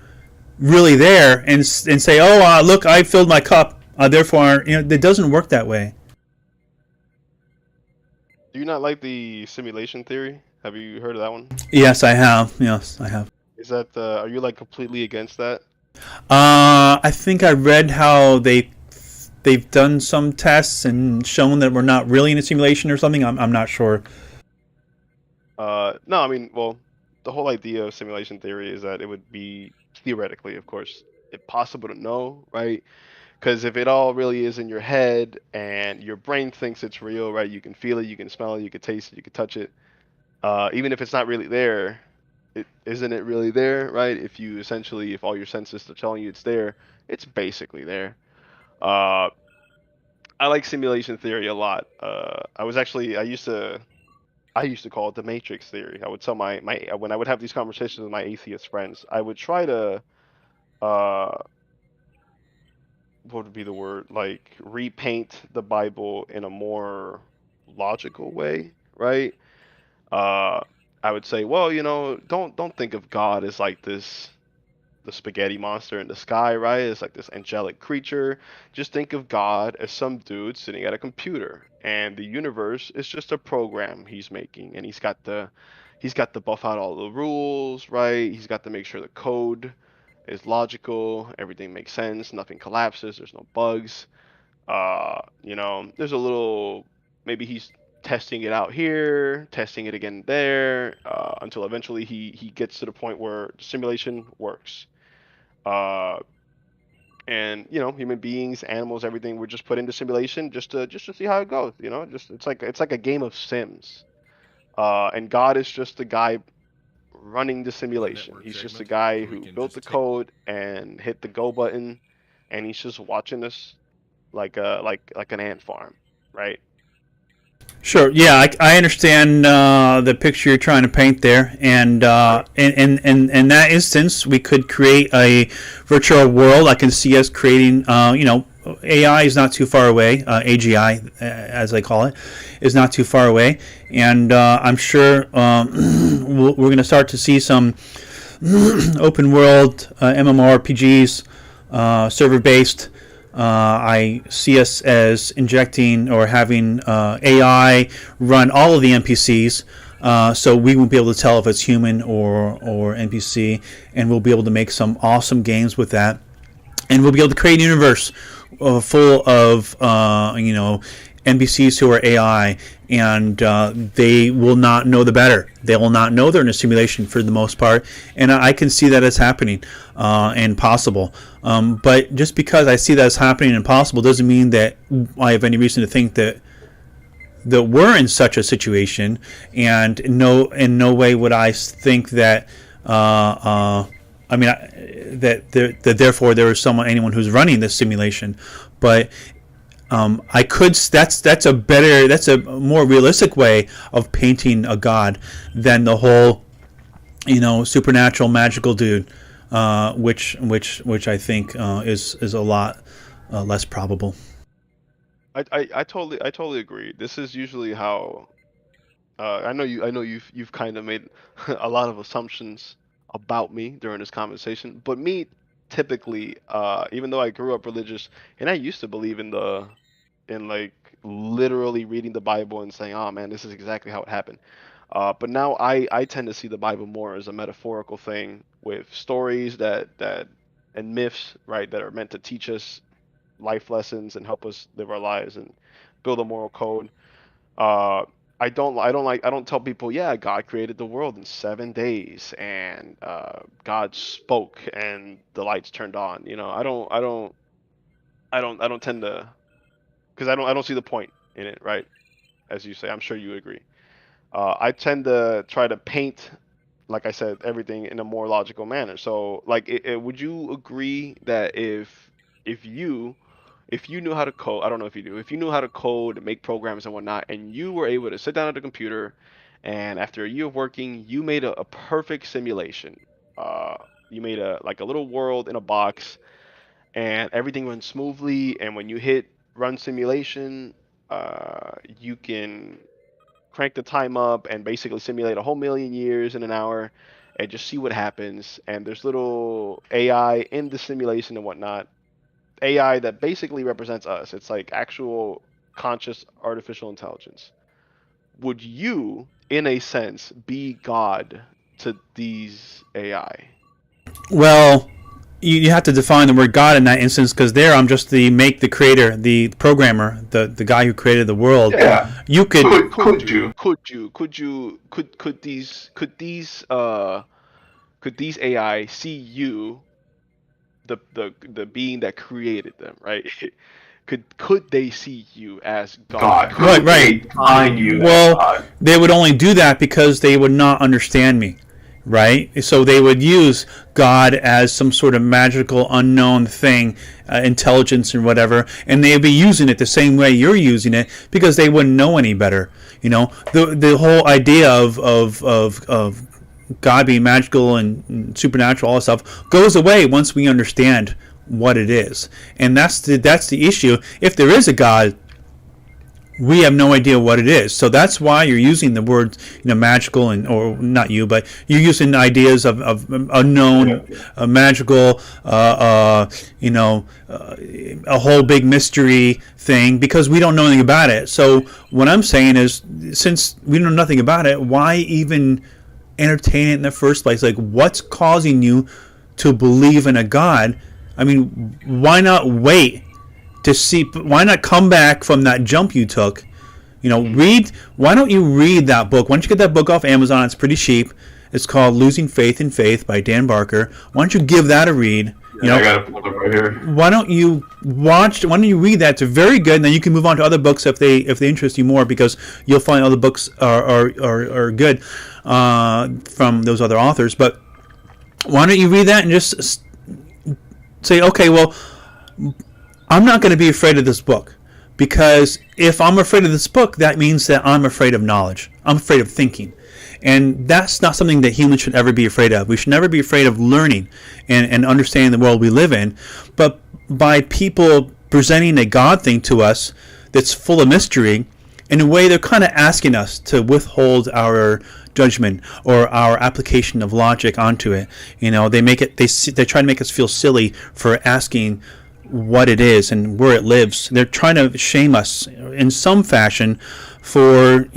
really there, and say, oh, look, I filled my cup, therefore, it doesn't work that way. Do you not like the simulation theory? Have you heard of that one? Yes, I have. Yes, I have. Is that are you like completely against that? I think I read how they've done some tests and shown that we're not really in a simulation or something. I'm not sure. No, I mean, well, the whole idea of simulation theory is that it would be theoretically, of course, impossible to know, right? Because if it all really is in your head and your brain thinks it's real, right? You can feel it, you can smell it, you can taste it, you can touch it. Even if it's not really there, isn't it really there, right? If all your senses are telling you it's there, it's basically there. Uh, I like simulation theory a lot. I used to call it the Matrix theory. I would tell my when I would have these conversations with my atheist friends, I would try to uh what would be the word? Like repaint the Bible in a more logical way, right? Uh I would say, well, don't think of God as like this the spaghetti monster in the sky, right? It's like this angelic creature. Just think of God as some dude sitting at a computer, and the universe is just a program he's making, and he's got to buff out all the rules, right? He's got to make sure the code is logical, everything makes sense, nothing collapses, there's no bugs. There's a little maybe he's testing it out here, testing it again there, until eventually he gets to the point where the simulation works. uh, and human beings, animals, everything were just put into simulation just to see how it goes. Just it's like a game of Sims. And God is just the guy running the simulation. He's just the guy who built the code and hit the go button, and he's just watching us like an ant farm, right? Sure. Yeah, I understand the picture you're trying to paint there, and Right. in that instance, we could create a virtual world. I can see us creating. AI is not too far away. AGI, as I call it, is not too far away, and I'm sure we're going to start to see some open world MMORPGs, server based. I see us as injecting or having AI run all of the NPCs, so we won't be able to tell if it's human or NPC, and we'll be able to make some awesome games with that, and we'll be able to create a universe full of NPCs who are AI, and they will not know the better. They will not know they're in a simulation for the most part, and I can see that as happening and possible. But just because I see that as happening and possible doesn't mean that I have any reason to think that we're in such a situation. And in no way would I think that. I mean, that therefore there is anyone who's running this simulation, but I could. That's a more realistic way of painting a god than the whole, supernatural magical dude, which I think is a lot less probable. I totally agree. This is usually how I know you've kind of made a lot of assumptions about me during this conversation, but me typically, even though I grew up religious and I used to believe in like literally reading the Bible and saying, "Oh man, this is exactly how it happened." But now I tend to see the Bible more as a metaphorical thing with stories that and myths, right, that are meant to teach us life lessons and help us live our lives and build a moral code. uh, I don't tell people, yeah, God created the world in 7 days and God spoke and the lights turned on. I don't tend to, because I don't see the point in it, right? As you say, I'm sure you agree. I tend to try to paint, like I said, everything in a more logical manner. So, like, would you agree that if you if you knew how to code, I don't know if you do, if you knew how to code, make programs and whatnot, and you were able to sit down at a computer, and after a year of working, you made a perfect simulation. Uh, you made a like a little world in a box, and everything runs smoothly. And when you hit run simulation, you can crank the time up and basically simulate a whole million years in an hour and just see what happens. And there's little AI in the simulation and whatnot. AI that basically represents us. It's like actual conscious artificial intelligence. Would you, in a sense, be God to these AI? Well, you have to define the word God in that instance, because there I'm just the creator, the programmer, the guy who created the world. Yeah. You could Could you? Could these AI see you, the being that created them, right? Could they see you as God? God. right, Could they right. find you as Well, God? they would only do that because they would not understand me, right? So they would use God as some sort of magical, unknown thing, intelligence and whatever, and they'd be using it the same way you're using it because they wouldn't know any better. You know, the whole idea of God being magical and supernatural, all that stuff, goes away once we understand what it is, and that's the issue. If there is a God, we have no idea what it is. So that's why you're using the word, magical, and or not you, but you're using ideas of unknown, magical, a whole big mystery thing, because we don't know anything about it. So what I'm saying is, since we know nothing about it, why even entertain it in the first place? Like, what's causing you to believe in a God? I mean, why not wait to see? Why not come back from that jump you took? Read. Why don't you read that book? Why don't you get that book off Amazon? It's pretty cheap. It's called Losing Faith in Faith by Dan Barker. Why don't you give that a read? I got it pulled up right here. Why don't you read that? It's very good, and then you can move on to other books if they interest you more, because you'll find other books are good from those other authors. But why don't you read that and just say, okay, well, I'm not going to be afraid of this book, because if I'm afraid of this book, that means that I'm afraid of knowledge. I'm afraid of thinking. And that's not something that humans should ever be afraid of. We should never be afraid of learning and understanding the world we live in. But by people presenting a God thing to us that's full of mystery, in a way they're kind of asking us to withhold our judgment or our application of logic onto it. They try to make us feel silly for asking what it is and where it lives. They're trying to shame us in some fashion for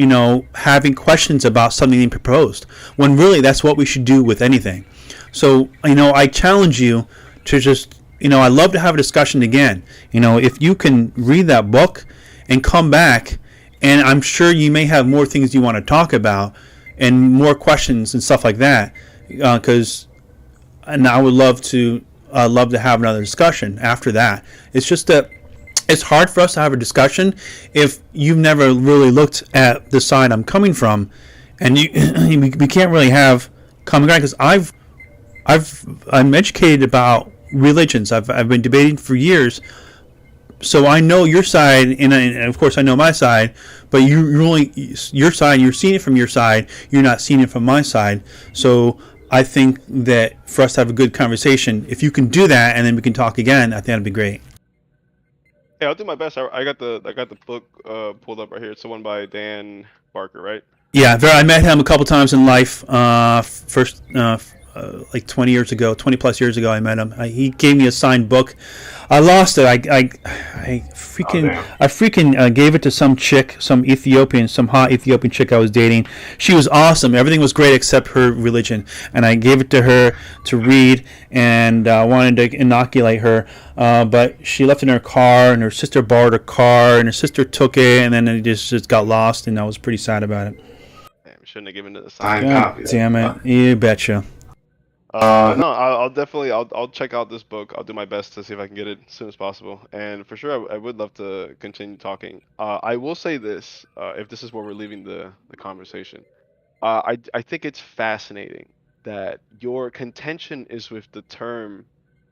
having questions about something they proposed, when really that's what we should do with anything. So I challenge you to just I'd love to have a discussion again. If you can read that book and come back, and I'm sure you may have more things you want to talk about and more questions and stuff like that, and I would love to have another discussion after that. It's just that it's hard for us to have a discussion if you've never really looked at the side I'm coming from, and we can't really have common ground, because I'm educated about religions. I've been debating for years, so I know your side, and of course I know my side. But you're only your side. You're seeing it from your side. You're not seeing it from my side. So I think that for us to have a good conversation, if you can do that, and then we can talk again, I think that'd be great. Yeah, I'll do my best. I got the book pulled up right here. It's the one by Dan Barker, right? Yeah, I met him a couple times in life. First, like 20 years ago, 20 plus years ago, I met him. He gave me a signed book. I lost it. I freaking gave it to some chick, some hot Ethiopian chick I was dating. She was awesome. Everything was great except her religion. And I gave it to her to read, and wanted to inoculate her. But she left it in her car, and her sister borrowed her car, and her sister took it, and then it just got lost, and I was pretty sad about it. Damn, shouldn't have given it a Signed sign. copy. Damn it. You betcha. No, I'll definitely I'll check out this book. I'll do my best to see if I can get it as soon as possible. And for sure, I would love to continue talking. I will say this, if this is where we're leaving the conversation. I think it's fascinating that your contention is with the term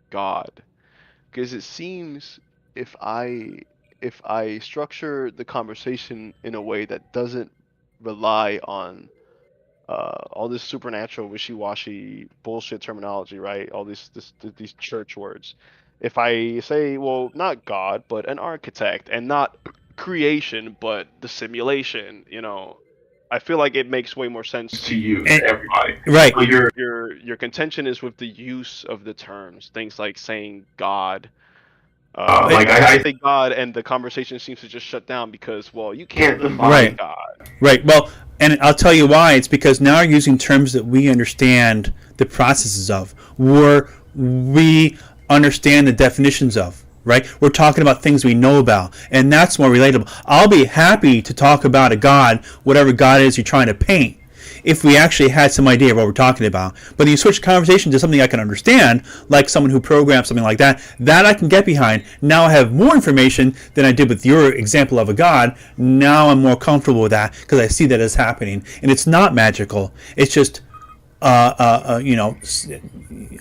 God, because it seems if I structure the conversation in a way that doesn't rely on all this supernatural wishy-washy bullshit terminology, right? All these church words. if I say, well, not God, but an architect, and not creation, but the simulation, I feel like it makes way more sense To you, And- to everybody. right. But you're your contention is with the use of the terms, things like saying God. like I I say God, and the conversation seems to just shut down because, well, you can't Can't define Right. God. Right. Well, and I'll tell you why. It's because now you're using terms that we understand the processes of, or we understand the definitions of. Right? We're talking about things we know about, and that's more relatable. I'll be happy to talk about a God, whatever God is you're trying to paint, if we actually had some idea of what we're talking about. But you switch the conversation to something I can understand, like someone who programs something like that I can get behind. Now I have more information than I did with your example of a God. Now I'm more comfortable with that because I see that as happening. And it's not magical. It's just,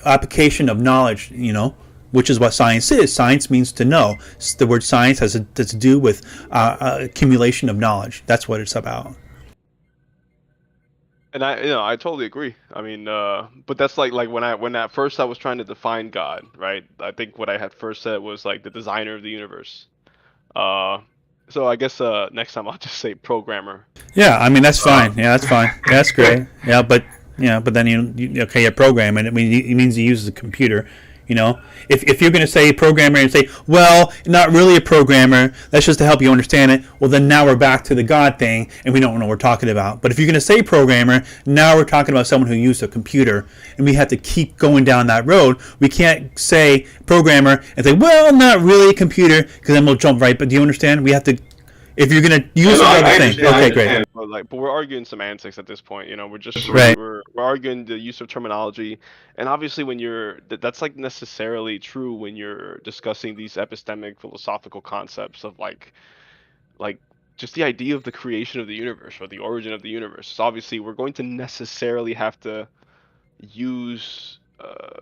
application of knowledge, which is what science is. Science means to know. The word science has to do with accumulation of knowledge. That's what it's about. And I totally agree. I mean, but that's like when at first I was trying to define God, right? I think what I had first said was like the designer of the universe. Uh, so I guess next time I'll just say programmer. Yeah, I mean that's fine. Yeah, that's fine. Yeah, that's great. Yeah, but then you program, and it means you use the computer. If you're going to say programmer and say, well, not really a programmer, that's just to help you understand it. Well, then now we're back to the God thing, and we don't know what we're talking about. But if you're going to say programmer, now we're talking about someone who used a computer, and we have to keep going down that road. We can't say programmer and say, well, not really a computer, because then we'll jump right. But do you understand? We have to. If you're gonna use another thing, okay, great. But we're arguing semantics at this point. We're just Right. we're arguing the use of terminology, and obviously when that's like necessarily true when you're discussing these epistemic philosophical concepts of like just the idea of the creation of the universe or the origin of the universe. So obviously we're going to necessarily have to use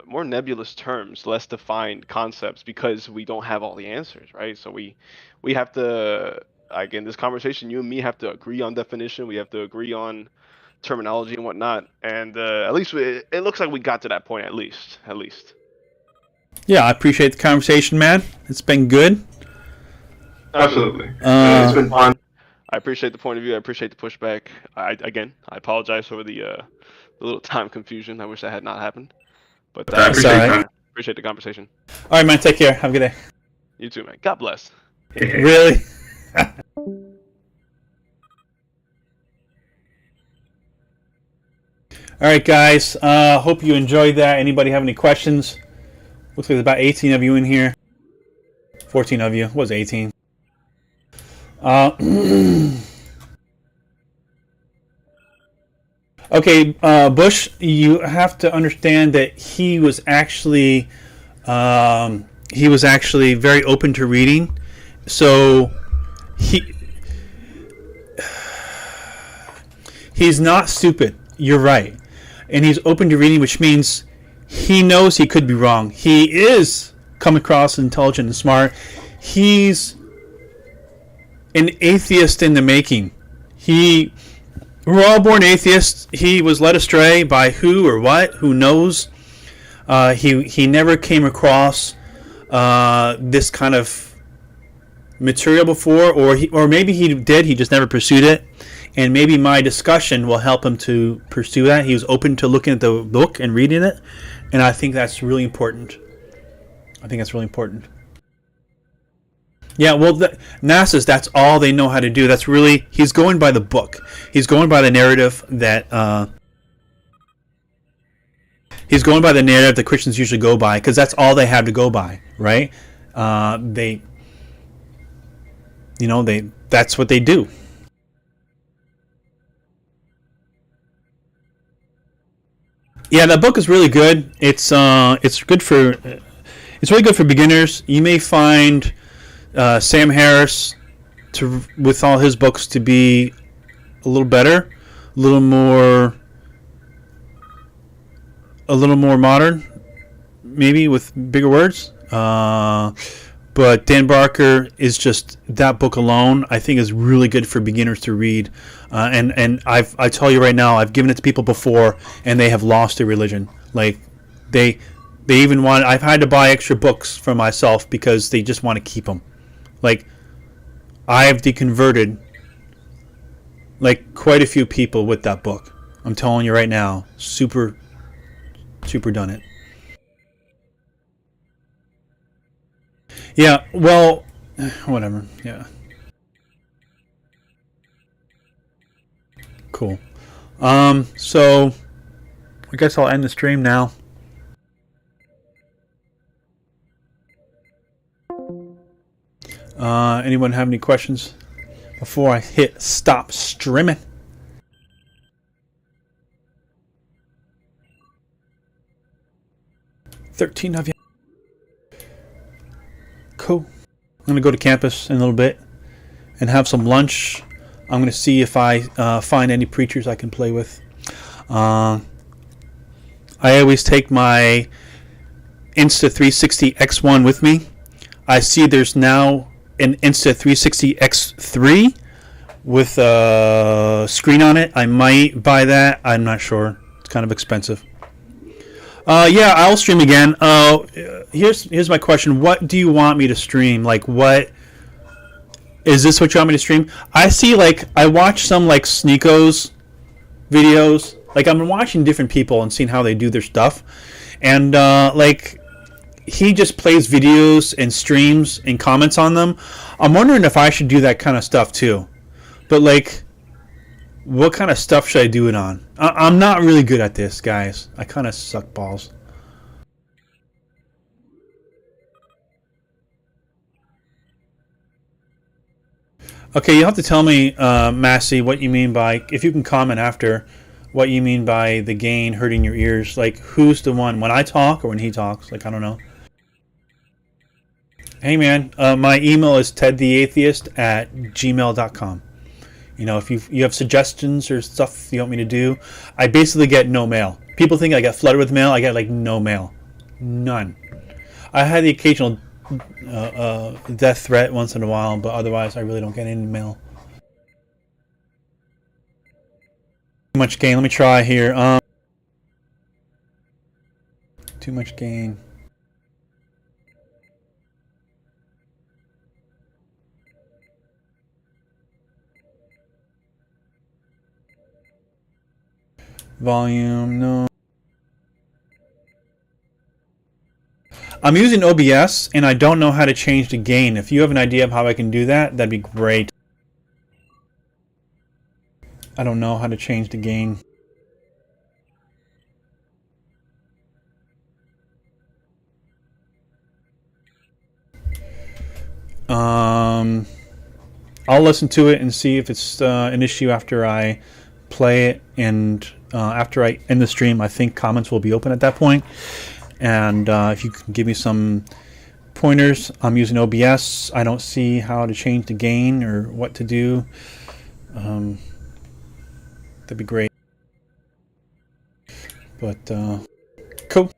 more nebulous terms, less defined concepts, because we don't have all the answers, right? So we have to, again, this conversation, you and me have to agree on definition. We have to agree on terminology and whatnot. And at least it looks like we got to that point, at least. Yeah, I appreciate the conversation, man. It's been good. absolutely. It's been fun. I appreciate the point of view. I appreciate the pushback. I apologize for the little time confusion. I wish that had not happened. But I appreciate all right. that. appreciate the conversation. All right, man. Take care. Have a good day. You too, man. God bless. Really? All right, guys. Hope you enjoyed that. Anybody have any questions? Looks like there's about 18 of you in here. 14 of you. It was 18. Okay, Bush, you have to understand that he was actually very open to reading. So he's not stupid. You're right. And he's open to reading, which means he knows he could be wrong. He is come across intelligent and smart. He's an atheist in the making. We're all born atheists. He was led astray by who or what? Who knows? He never came across this kind of material before, or maybe he did. He just never pursued it. And maybe my discussion will help him to pursue that. He was open to looking at the book and reading it, and I think that's really important. Yeah, well, NASA's, that's all they know how to do. That's really, he's going by the book. He's going by the narrative that Christians usually go by, because that's all they have to go by, right? That's what they do. Yeah, that book is really good. It's really good for beginners. You may find Sam Harris with all his books to be a little better, a little more modern, maybe with bigger words. But Dan Barker is just, that book alone, I think, is really good for beginners to read. And I tell you right now, I've given it to people before, and they have lost their religion. Like they They even want. I've had to buy extra books for myself because they just want to keep them. Like, I've deconverted like quite a few people with that book. I'm telling you right now, super done it. Yeah, well, whatever. Yeah. Cool. So I guess I'll end the stream now. Anyone have any questions before I hit stop streaming? "13 of you." Cool. I'm going to go to campus in a little bit and have some lunch. I'm going to see if I find any preachers I can play with. I always take my Insta360 X1 with me. I see there's now an Insta360 X3 with a screen on it. I might buy that. I'm not sure. It's kind of expensive. Yeah, I'll stream again. Here's my question. What do you want me to stream? Like, what is this? What you want me to stream? I see, like, I watch some like Sneako's videos. Like, I'm watching different people and seeing how they do their stuff, and like, he just plays videos and streams and comments on them. I'm wondering if I should do that kind of stuff too. But like, what kind of stuff should I do it on? I'm not really good at this, guys. I kind of suck balls. Okay, you'll have to tell me, Massey, what you mean by, if you can comment after, what you mean by the gain hurting your ears. Like, who's the one? When I talk or when he talks? Like, I don't know. Hey, man, my email is TedTheAtheist@gmail.com. You know, if you have suggestions or stuff you want me to do, I basically get no mail. People think I get flooded with mail. I get like no mail, none. I had the occasional death threat once in a while, but otherwise I really don't get any mail. Too much gain. Let me try here. Too much gain. Volume, no. I'm using OBS and I don't know how to change the gain. If you have an idea of how I can do that, that'd be great. I don't know how to change the gain. I'll listen to it and see if it's an issue after I play it, and after I end the stream, I think comments will be open at that point. And if you can give me some pointers, I'm using OBS. I don't see how to change the gain or what to do. That'd be great. But cool.